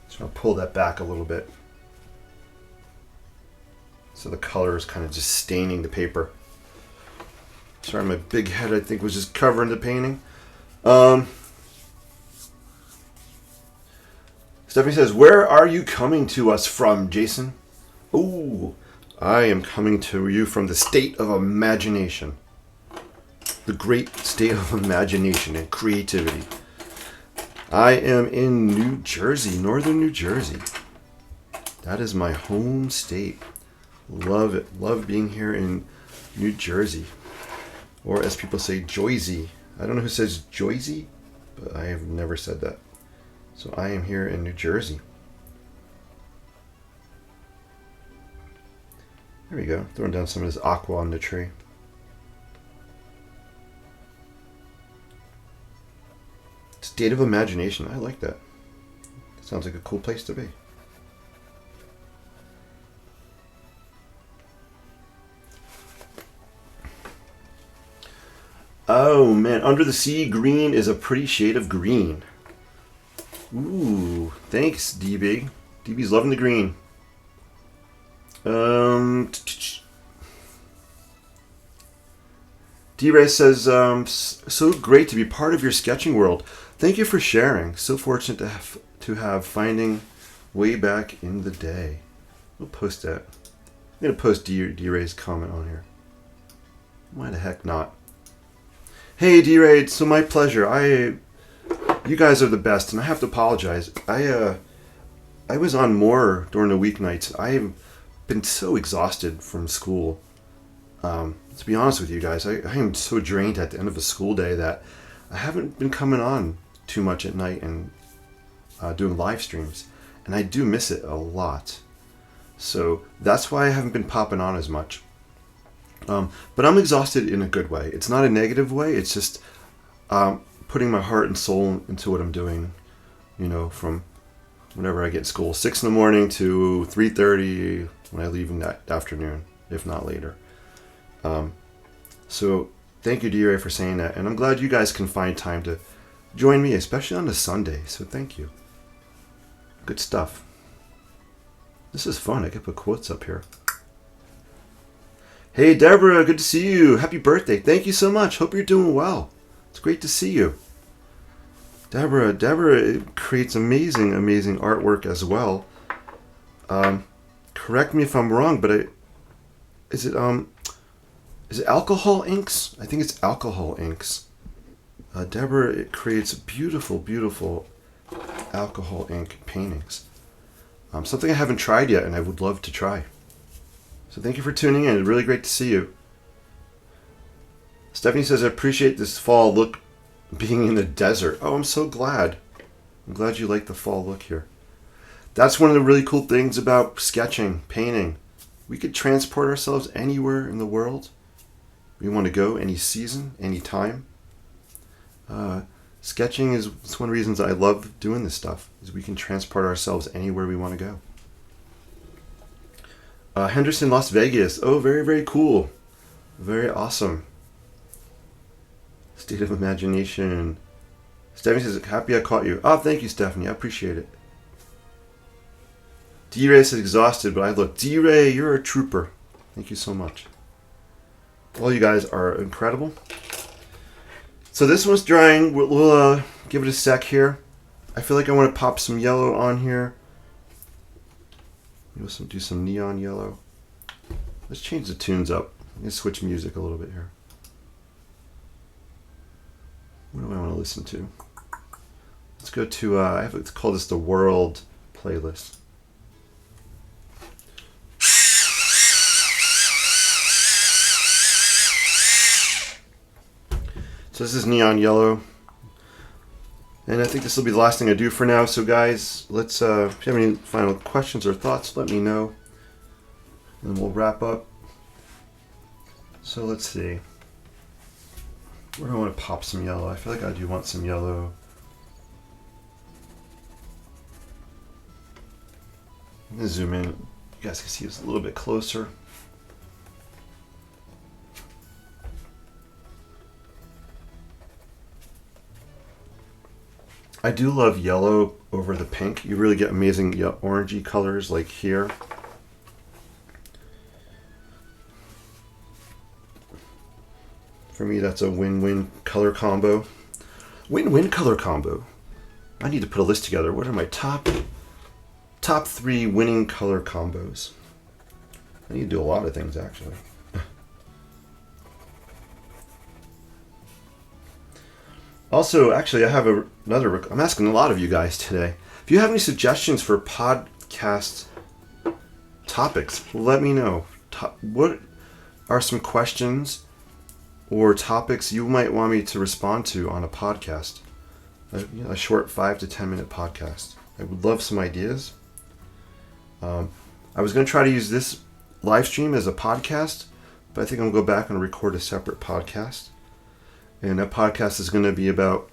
Just want to pull that back a little bit so the color is kind of just staining the paper. Sorry, my big head I think was just covering the painting. Stephanie says, "Where are you coming to us from, Jason?" Ooh, I am coming to you from the state of imagination. The great state of imagination and creativity. I am in New Jersey, northern New Jersey. That is my home state. Love it. Love being here in New Jersey. Or as people say, Joyzy. I don't know who says Joyzy, but I have never said that. So I am here in New Jersey. There we go. Throwing down some of this aqua on the tree. State of imagination. I like that. Sounds like a cool place to be. Oh man, Under the Sea green is a pretty shade of green. Ooh, thanks, DB. DB's loving the green. D-Ray says, so great to be part of your sketching world. Thank you for sharing. So fortunate to have finding way back in the day. We'll post that. I'm going to post D-Ray's comment on here. Why the heck not? Hey D-Ray, it's so my pleasure. You guys are the best, and I have to apologize. I was on more during the weeknights. I've been so exhausted from school. To be honest with you guys, I am so drained at the end of a school day that I haven't been coming on too much at night and doing live streams, and I do miss it a lot. So that's why I haven't been popping on as much. But I'm exhausted in a good way. It's not a negative way. It's just putting my heart and soul into what I'm doing, you know, from whenever I get school, 6 in the morning to 3:30 when I leave in that afternoon, if not later. So thank you, D-Ray, for saying that. And I'm glad you guys can find time to join me, especially on a Sunday. So thank you. Good stuff. This is fun. I can put quotes up here. Hey, Deborah, good to see you. Happy birthday. Thank you so much. Hope you're doing well. It's great to see you. Deborah creates amazing artwork as well. Correct me if I'm wrong, but is it alcohol inks? I think it's alcohol inks. Deborah creates beautiful alcohol ink paintings. Something I haven't tried yet, and I would love to try. So thank you for tuning in. It's really great to see you. Stephanie says, I appreciate this fall look being in the desert. Oh, I'm so glad. I'm glad you like the fall look here. That's one of the really cool things about sketching, painting. We could transport ourselves anywhere in the world we want to go, any season, any time. Sketching is one of the reasons I love doing this stuff, is we can transport ourselves anywhere we want to go. Henderson, Las Vegas. Oh, very cool. Very awesome. State of imagination. Stephanie says, happy I caught you. Oh, thank you, Stephanie. I appreciate it. D-Ray says, exhausted, but I look. D-Ray, you're a trooper. Thank you so much. All you guys are incredible. So this one's drying. We'll give it a sec here. I feel like I want to pop some yellow on here. We'll do some neon yellow. Let's change the tunes up. Let's switch music a little bit here. listen to. Let's go to, let's call this the world playlist. So this is Neon Yellow. And I think this will be the last thing I do for now. So guys, let's, if you have any final questions or thoughts, let me know. And we'll wrap up. So let's see. Where do I want to pop some yellow? I feel like I do want some yellow. I'm going to zoom in. You guys can see this a little bit closer. I do love yellow over the pink. You really get amazing orangey colors like here. For me, that's a win-win color combo. Win-win color combo. I need to put a list together. What are my top 3 winning color combos? I need to do a lot of things, actually. Also, actually, I have another. I'm asking a lot of you guys today. If you have any suggestions for podcast topics, let me know. What are some questions or topics you might want me to respond to on a podcast? A short 5 to 10 minute podcast. I would love some ideas. I was going to try to use this live stream as a podcast, but I think I'm going to go back and record a separate podcast. And that podcast is going to be about,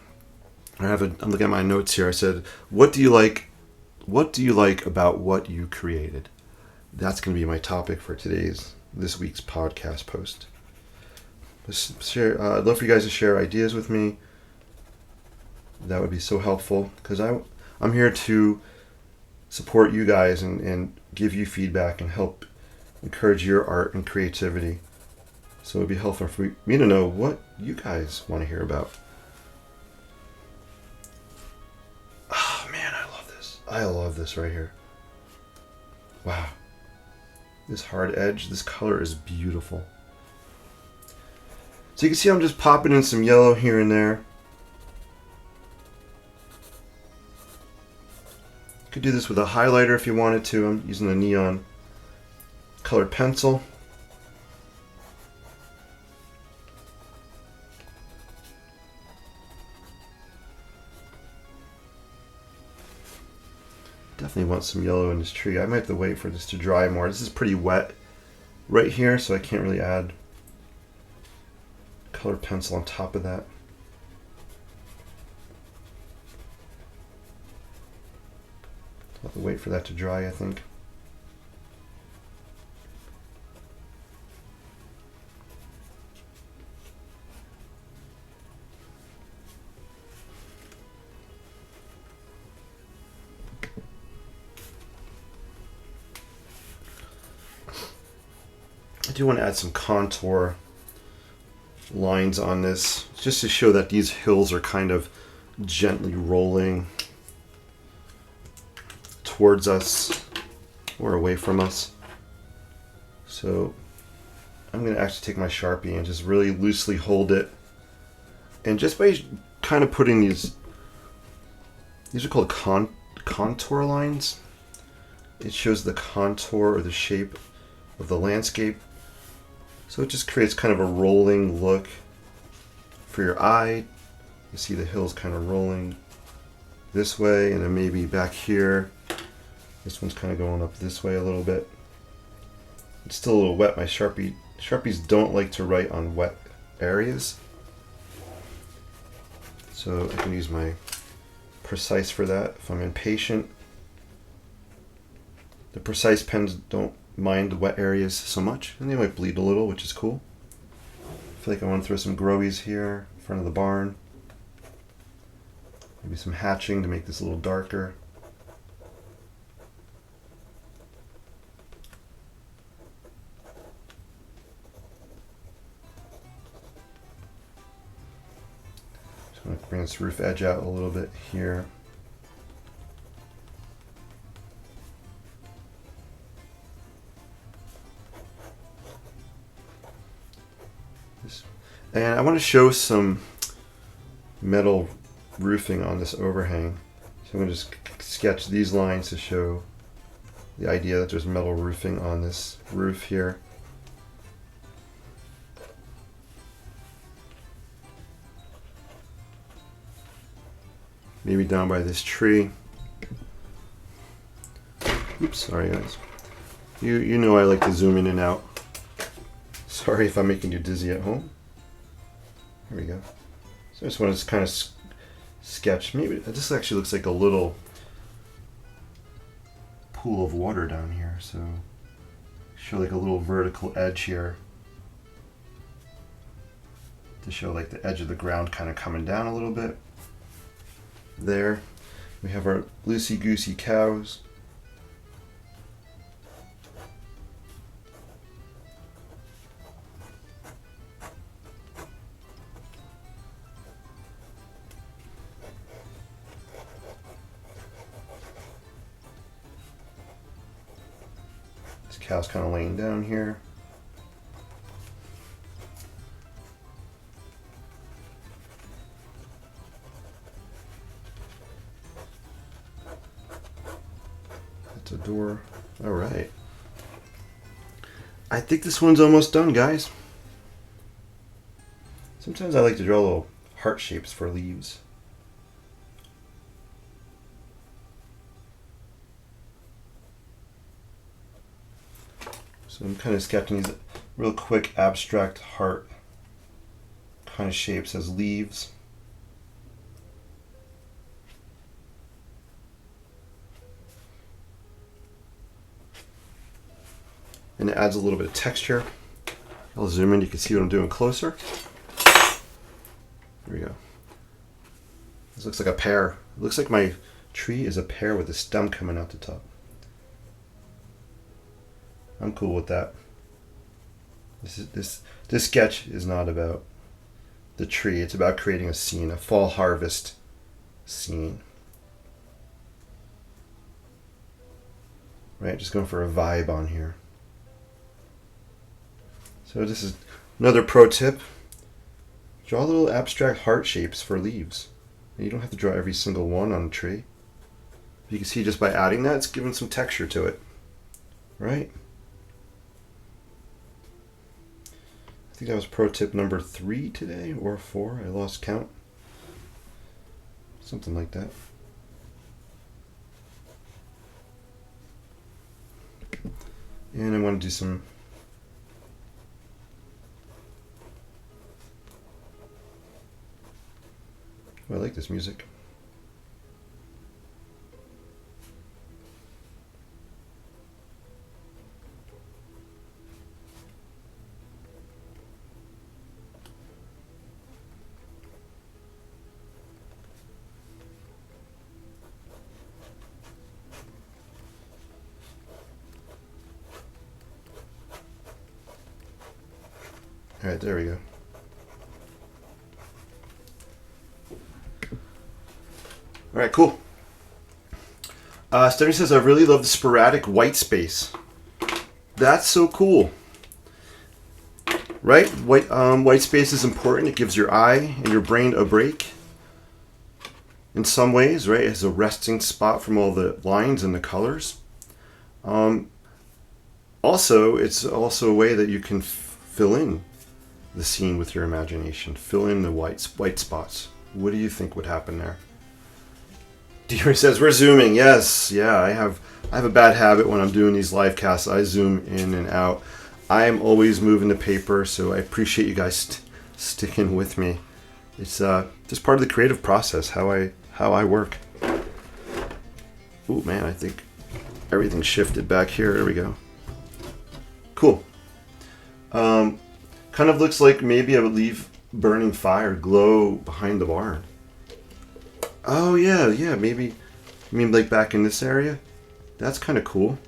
I'm looking at my notes here. I said, what do you like about what you created? That's going to be my topic for this week's podcast post. I'd love for you guys to share ideas with me. That would be so helpful, because I'm here to support you guys and give you feedback and help encourage your art and creativity. So it would be helpful for me to know what you guys want to hear about. Oh man, I love this. I love this right here. Wow. This hard edge, this color is beautiful. So you can see I'm just popping in some yellow here and there. You could do this with a highlighter if you wanted to. I'm using a neon colored pencil. Definitely want some yellow in this tree. I might have to wait for this to dry more. This is pretty wet right here, so I can't really add colored pencil on top of that. I'll have to wait for that to dry, I think. I do want to add some contour lines on this, just to show that these hills are kind of gently rolling towards us or away from us. So I'm going to actually take my Sharpie and just really loosely hold it. And just by kind of putting these are called contour lines. It shows the contour or the shape of the landscape. So it just creates kind of a rolling look for your eye. You see the hills kind of rolling this way, and then maybe back here. This one's kind of going up this way a little bit. It's still a little wet. My Sharpies don't like to write on wet areas. So I can use my Precise for that if I'm impatient. The Precise pens don't mind the wet areas so much, and they might bleed a little, which is cool. I feel like I want to throw some growies here in front of the barn. Maybe some hatching to make this a little darker. Just want to bring this roof edge out a little bit here. And I want to show some metal roofing on this overhang. So I'm going to just sketch these lines to show the idea that there's metal roofing on this roof here. Maybe down by this tree. Oops, sorry guys. You know I like to zoom in and out. Sorry if I'm making you dizzy at home. There we go. So I just want to kind of sketch. Maybe this actually looks like a little pool of water down here. So show like a little vertical edge here to show like the edge of the ground kind of coming down a little bit. There we have our loosey-goosey cows. This cow's kind of laying down here. That's a door. All right. I think this one's almost done, guys. Sometimes I like to draw little heart shapes for leaves. So I'm kind of sketching these real quick abstract heart kind of shapes as leaves. And it adds a little bit of texture. I'll zoom in, you can see what I'm doing closer. There we go. This looks like a pear. It looks like my tree is a pear with a stem coming out the top. I'm cool with that. This sketch is not about the tree. It's about creating a scene, a fall harvest scene. Right, just going for a vibe on here. So this is another pro tip. Draw little abstract heart shapes for leaves. And you don't have to draw every single one on a tree. You can see just by adding that, it's giving some texture to it. Right? I think that was pro tip number 3 today, or 4. I lost count. Something like that. And I want to do some I like this music. All right, there we go. All right, cool. Stephanie says, I really love the sporadic white space. That's so cool. Right? White space is important. It gives your eye and your brain a break. In some ways, right? It's a resting spot from all the lines and the colors. Also, it's also a way that you can fill in the scene with your imagination. Fill in the white spots. What do you think would happen there? Dear says, we're zooming. Yes, yeah, I have a bad habit when I'm doing these live casts. I zoom in and out. I am always moving the paper, so I appreciate you guys sticking with me. It's just part of the creative process, how I work. Oh man, I think everything shifted back here. There we go. Cool. Kind of looks like maybe I would leave burning fire glow behind the barn. Oh yeah, maybe. I mean, like back in this area. That's kind of cool.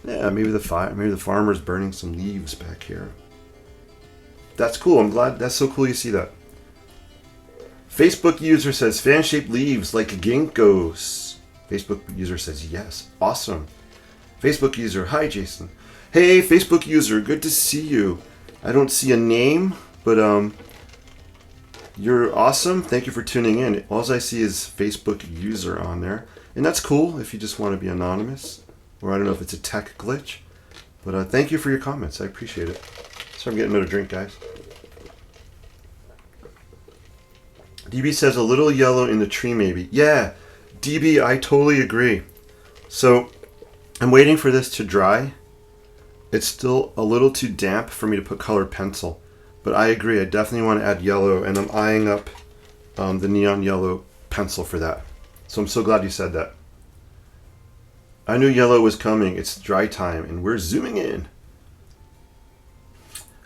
Yeah, maybe the farmer's burning some leaves back here. That's cool. I'm glad. That's so cool you see that. Facebook user says fan-shaped leaves like ginkgos. Facebook user says yes. Awesome. Facebook user, hi Jason. Hey Facebook user, good to see you. I don't see a name, but You're awesome. Thank you for tuning in. All I see is Facebook user on there. And that's cool if you just want to be anonymous. Or I don't know if it's a tech glitch. But thank you for your comments. I appreciate it. So I'm getting another drink, guys. DB says a little yellow in the tree maybe. Yeah, DB, I totally agree. So I'm waiting for this to dry. It's still a little too damp for me to put colored pencil. But I agree, I definitely want to add yellow, and I'm eyeing up the neon yellow pencil for that. So I'm so glad you said that. I knew yellow was coming. It's dry time, and we're zooming in.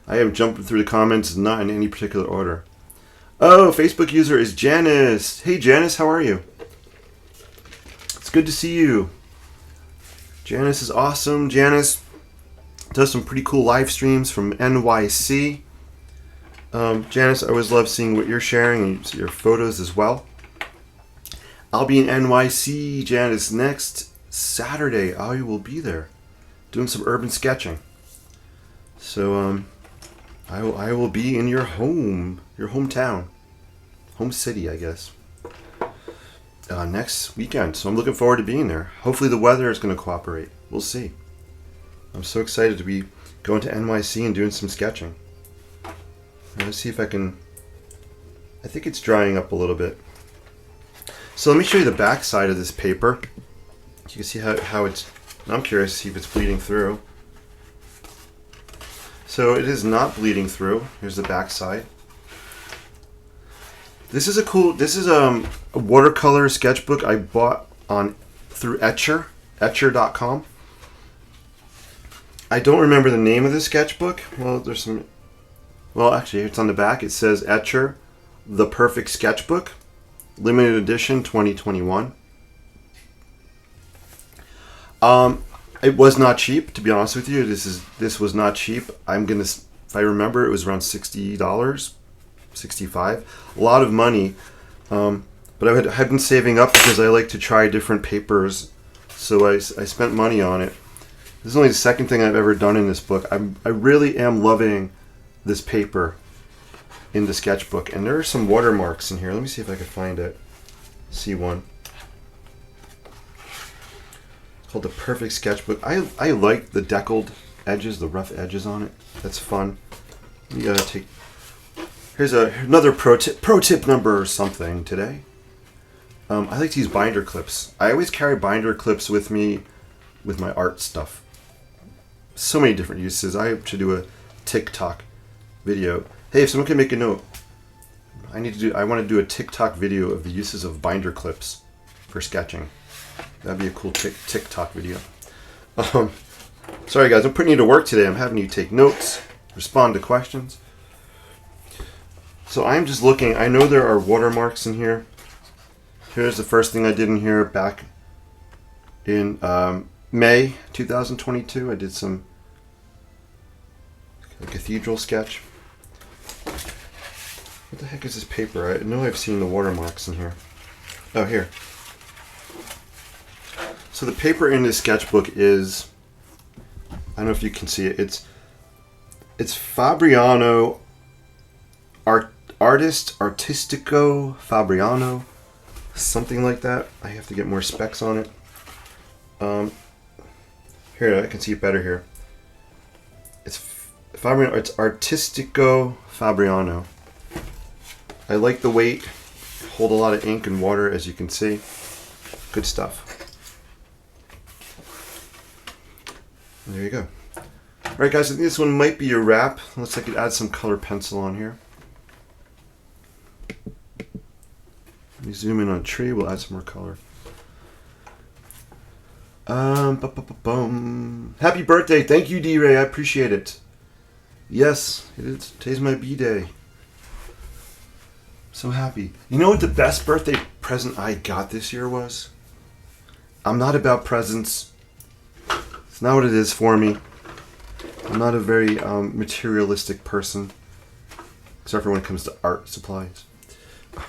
I am jumping through the comments, not in any particular order. Oh, Facebook user is Janice. Hey, Janice, how are you? It's good to see you. Janice is awesome. Janice does some pretty cool live streams from NYC. Janice, I always love seeing what you're sharing and your photos as well. I'll be in NYC, Janice, next Saturday. I will be there doing some urban sketching. So I will be in your hometown, home city, I guess, next weekend. So I'm looking forward to being there. Hopefully the weather is going to cooperate. We'll see. I'm so excited to be going to NYC and doing some sketching. Let's see if I can. I think it's drying up a little bit. So let me show you the back side of this paper. You can see how it's. I'm curious to see if it's bleeding through. So it is not bleeding through. Here's the back side. This is a watercolor sketchbook I bought through etcher.com. I don't remember the name of the sketchbook. Well, actually, it's on the back. It says Etcher, The Perfect Sketchbook, limited edition 2021. It was not cheap, to be honest with you. This was not cheap. If I remember, it was around $60, $65. A lot of money. But I had been saving up because I like to try different papers, so I spent money on it. This is only the second thing I've ever done in this book. I really am loving this paper in the sketchbook, and there are some watermarks in here. Let me see if I can find it. See one. It's called The Perfect Sketchbook. I like the deckled edges, the rough edges on it. That's fun. You gotta take. Here's another pro tip number something today. I like to use binder clips. I always carry binder clips with me with my art stuff. So many different uses. I should do a TikTok video. Hey, if someone can make a note, I want to do a TikTok video of the uses of binder clips for sketching. That'd be a cool TikTok video. Sorry guys, I'm putting you to work today. I'm having you take notes, respond to questions. So I'm just looking. I know there are watermarks in here. Here's the first thing I did in here back in May 2022. I did a cathedral sketch. What the heck is this paper? I know I've seen the watermarks in here. Oh, here. So the paper in this sketchbook is, I don't know if you can see it. It's Fabriano Artistico Fabriano, something like that. I have to get more specs on it. Here, I can see it better here. It's Fabriano. It's Artistico Fabriano. I like the weight. Hold a lot of ink and water, as you can see. Good stuff. There you go. All right, guys. I think this one might be a wrap. Looks like I could add some color pencil on here. Let me zoom in on a tree. We'll add some more color. Happy birthday. Thank you, D-Ray. I appreciate it. Yes, it is. Today's my B-day. So happy. You know what the best birthday present I got this year was? I'm not about presents. It's not what it is for me. I'm not a very materialistic person, except for when it comes to art supplies.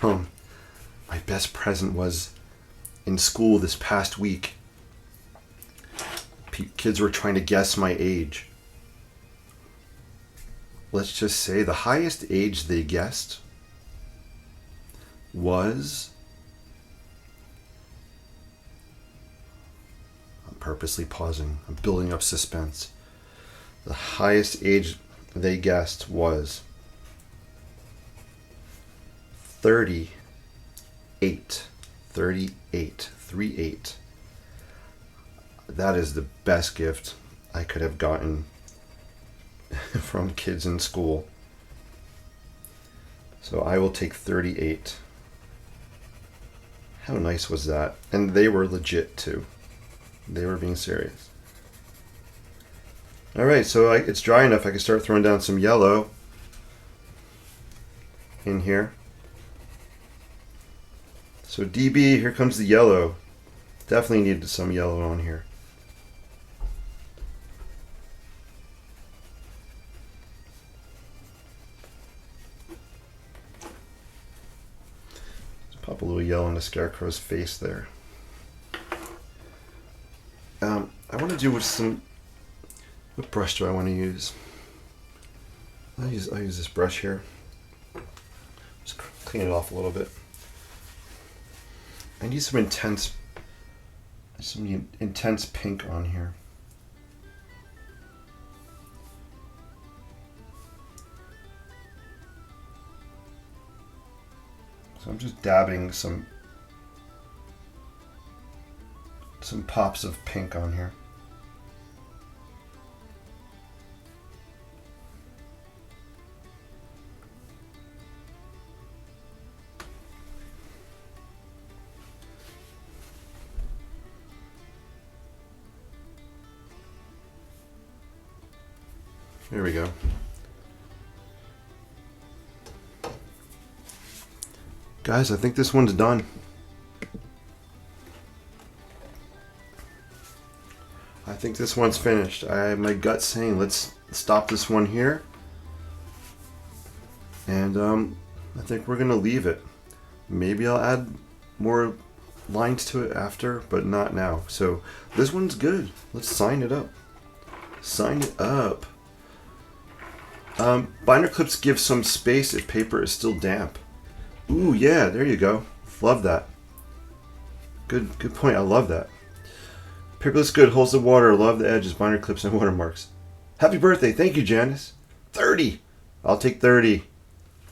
My best present was in school this past week. Kids were trying to guess my age. Let's just say the highest age they guessed was, I'm purposely pausing, I'm building up suspense. The highest age they guessed was 38. 38. That is the best gift I could have gotten from kids in school. So I will take 38. How nice was that? And they were legit too. They were being serious. Alright, so it's dry enough. I can start throwing down some yellow in here. So DB, here comes the yellow. Definitely needed some yellow on here. Let's pop a little yellow in the scarecrow's face there. I want to do with some. What brush do I want to use? I'll use this brush here. Just clean it off a little bit. I need some intense pink on here. So I'm just dabbing some pops of pink on here. There we go. Guys, I think this one's done. I think this one's finished. I have my gut saying let's stop this one here. And I think we're gonna leave it. Maybe I'll add more lines to it after, but not now. So this one's good. Let's sign it up. Sign it up. Binder clips give some space if paper is still damp. Ooh, yeah, there you go. Love that. Good point. I love that. Paper looks good. Holds the water. Love the edges. Binder clips and watermarks. Happy birthday. Thank you, Janice. 30. I'll take 30.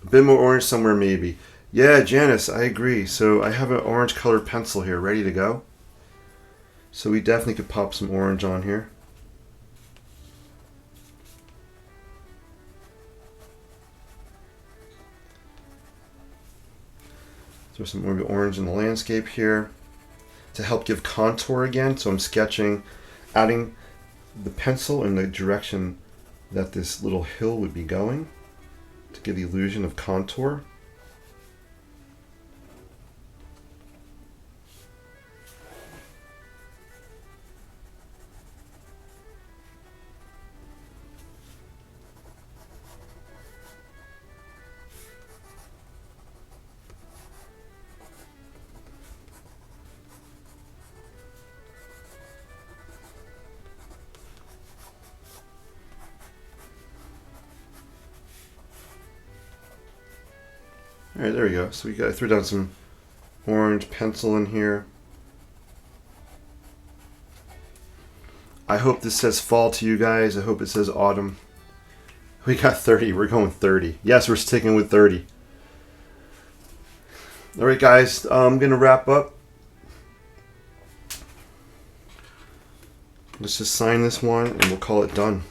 A bit more orange somewhere, maybe. Yeah, Janice, I agree. So I have an orange colored pencil here ready to go. So we definitely could pop some orange on here. Throw some more orange in the landscape here to help give contour again. So I'm sketching, adding the pencil in the direction that this little hill would be going to give the illusion of contour. Alright, there we go. So I threw down some orange pencil in here. I hope this says fall to you guys. I hope it says autumn. We got 30. We're going 30. Yes, we're sticking with 30. Alright guys, I'm going to wrap up. Let's just sign this one and we'll call it done.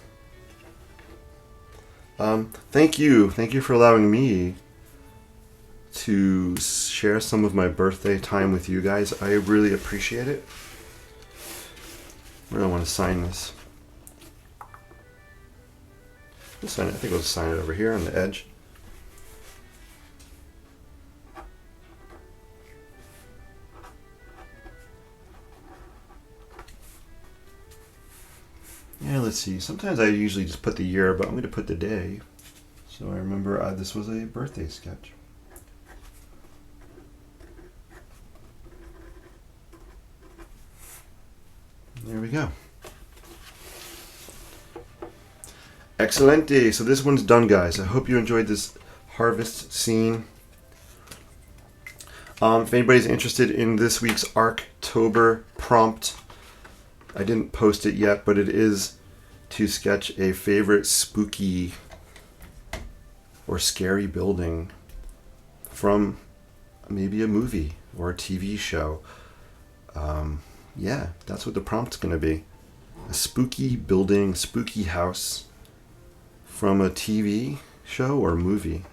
Thank you. Thank you for allowing me to share some of my birthday time with you guys. I really appreciate it. Where do I want to sign this? We'll sign it. I think we'll sign it over here on the edge. Yeah, let's see. Sometimes I usually just put the year, but I'm going to put the day. So I remember this was a birthday sketch. There we go. Excelente. So this one's done, guys. I hope you enjoyed this harvest scene. If anybody's interested in this week's Arctober prompt, I didn't post it yet, but it is to sketch a favorite spooky or scary building from maybe a movie or a TV show. Yeah, that's what the prompt's going to be. A spooky building, spooky house from a TV show or movie.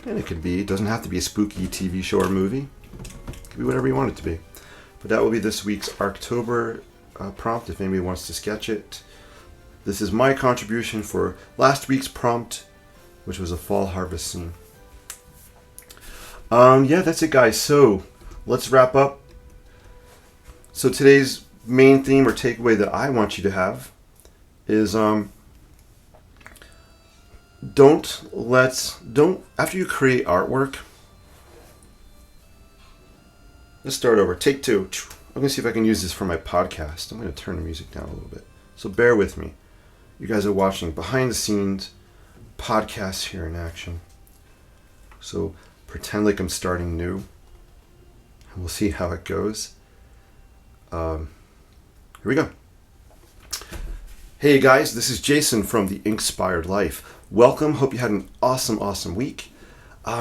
And it doesn't have to be a spooky TV show or movie. It could be whatever you want it to be. But that will be this week's Arctober prompt if anybody wants to sketch it. This is my contribution for last week's prompt, which was a fall harvest scene. Yeah, that's it, guys. So let's wrap up. So today's main theme or takeaway that I want you to have is don't after you create artwork. Let's start over. Take two. I'm gonna see if I can use this for my podcast. I'm gonna turn the music down a little bit. So bear with me. You guys are watching behind the scenes podcasts here in action. So pretend like I'm starting new, and we'll see how it goes. Here we go. Hey guys, this is Jason from The Inspired Life. Welcome. Hope you had an awesome week.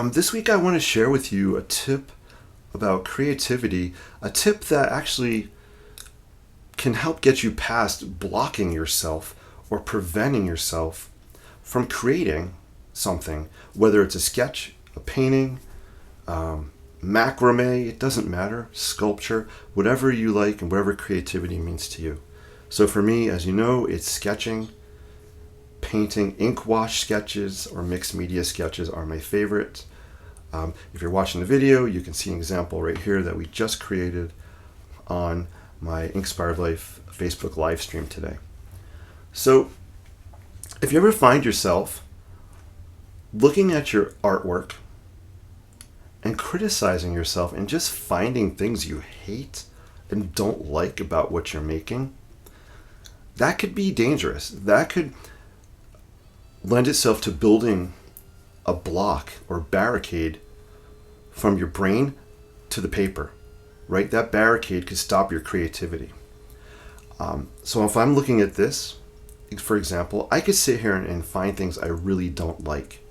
This week I want to share with you a tip about creativity, a tip that actually can help get you past blocking yourself or preventing yourself from creating something, whether it's a sketch, a painting, macrame, it doesn't matter, sculpture, whatever you like and whatever creativity means to you. So for me, as you know, it's sketching, painting, ink wash sketches or mixed media sketches are my favorite. If you're watching the video, you can see an example right here that we just created on my Inspired Life Facebook live stream today. So if you ever find yourself looking at your artwork and criticizing yourself and just finding things you hate and don't like about what you're making, that could be dangerous. That could lend itself to building a block or barricade from your brain to the paper, right? That barricade could stop your creativity. So if I'm looking at this, for example, I could sit here and find things I really don't like,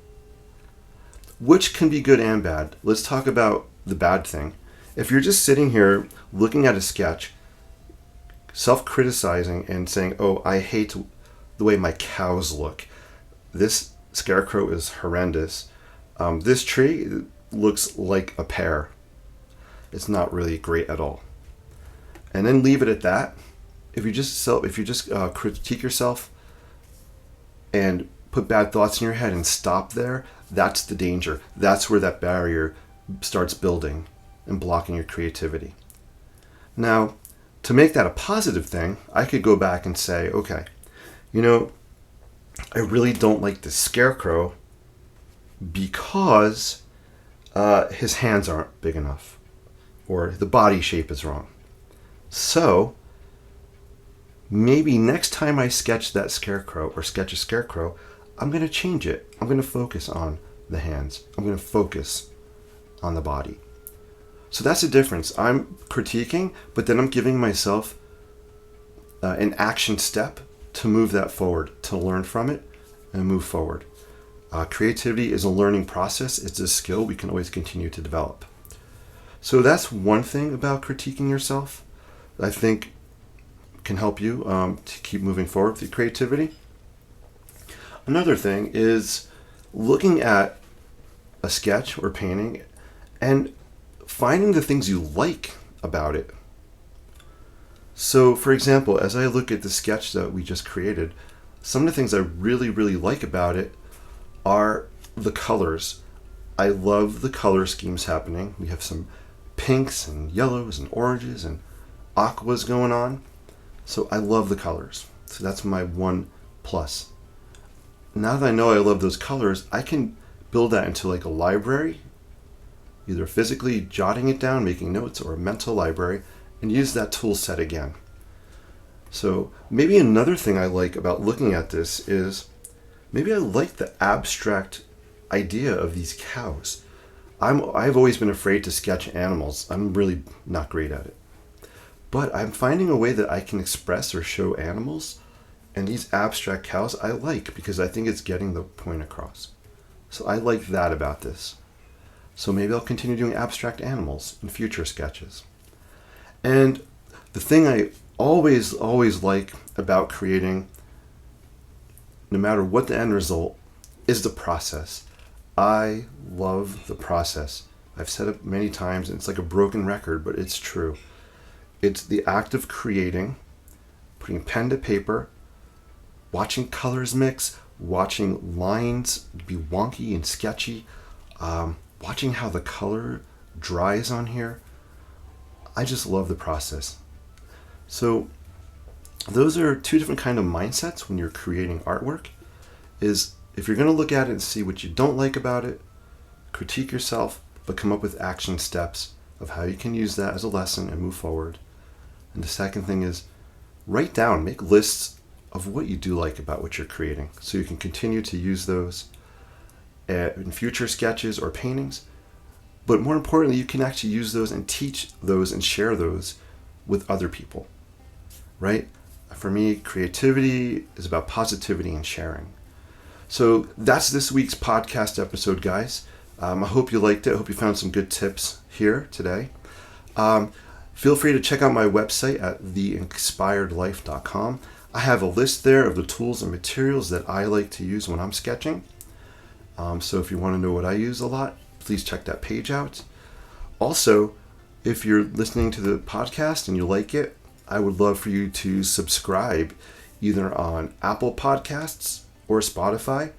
which can be good and bad. Let's talk about the bad thing. If you're just sitting here looking at a sketch, self-criticizing and saying, oh, I hate the way my cows look. This scarecrow is horrendous. This tree looks like a pear. It's not really great at all. And then leave it at that. If you just critique yourself and put bad thoughts in your head and stop there, that's the danger. That's where that barrier starts building and blocking your creativity. Now, to make that a positive thing, I could go back and say, okay, I really don't like this scarecrow because his hands aren't big enough or the body shape is wrong. So maybe next time I sketch that scarecrow or sketch a scarecrow, I'm going to change it. I'm going to focus on the hands. I'm going to focus on the body. So that's the difference. I'm critiquing, but then I'm giving myself an action step to move that forward, to learn from it and move forward. Creativity is a learning process. It's a skill we can always continue to develop. So that's one thing about critiquing yourself that I think can help you to keep moving forward with your creativity. Another thing is looking at a sketch or painting and finding the things you like about it. So, for example, as I look at the sketch that we just created, some of the things I really like about it are the colors. I love the color schemes happening. We have some pinks and yellows and oranges and aquas going on. So I love the colors. So that's my one plus. Now that I know I love those colors, I can build that into like a library, either physically jotting it down, making notes, or a mental library, and use that tool set again. So maybe another thing I like about looking at this is maybe I like the abstract idea of these cows. I've always been afraid to sketch animals. I'm really not great at it. But I'm finding a way that I can express or show animals, and these abstract cows I like because I think it's getting the point across. So I like that about this. So maybe I'll continue doing abstract animals in future sketches. And the thing I always like about creating, no matter what the end result, is the process. I love the process. I've said it many times, and it's like a broken record, but it's true. It's the act of creating, putting pen to paper, watching colors mix, watching lines be wonky and sketchy, watching how the color dries on here. I just love the process. So those are two different kind of mindsets when you're creating artwork. Is if you're going to look at it and see what you don't like about it, critique yourself, but come up with action steps of how you can use that as a lesson and move forward. And the second thing is write down, make lists of what you do like about what you're creating so you can continue to use those in future sketches or paintings. But more importantly, you can actually use those and teach those and share those with other people, right? For me, creativity is about positivity and sharing. So that's this week's podcast episode, guys. I hope you liked it. I hope you found some good tips here today. Feel free to check out my website at theinspiredlife.com. I have a list there of the tools and materials that I like to use when I'm sketching. So if you want to know what I use a lot, please check that page out. Also, if you're listening to the podcast and you like it, I would love for you to subscribe either on Apple Podcasts or Spotify.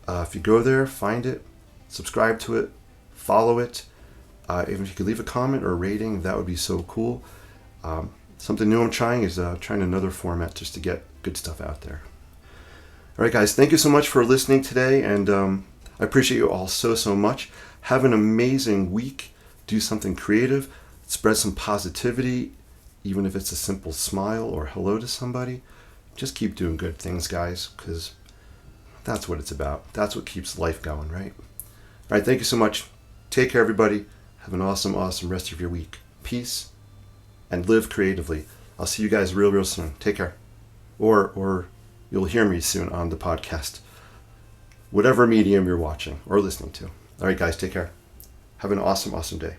If you go there, find it, subscribe to it, follow it. Even if you could leave a comment or a rating, that would be so cool. Something new I'm trying is trying another format just to get good stuff out there. All right, guys, thank you so much for listening today, and I appreciate you all so much. Have an amazing week. Do something creative. Spread some positivity, even if it's a simple smile or hello to somebody. Just keep doing good things, guys, because that's what it's about. That's what keeps life going, right? All right, thank you so much. Take care, everybody. Have an awesome rest of your week. Peace, and live creatively. I'll see you guys real soon. Take care. Or you'll hear me soon on the podcast. Whatever medium you're watching or listening to. All right, guys, take care. Have an awesome day.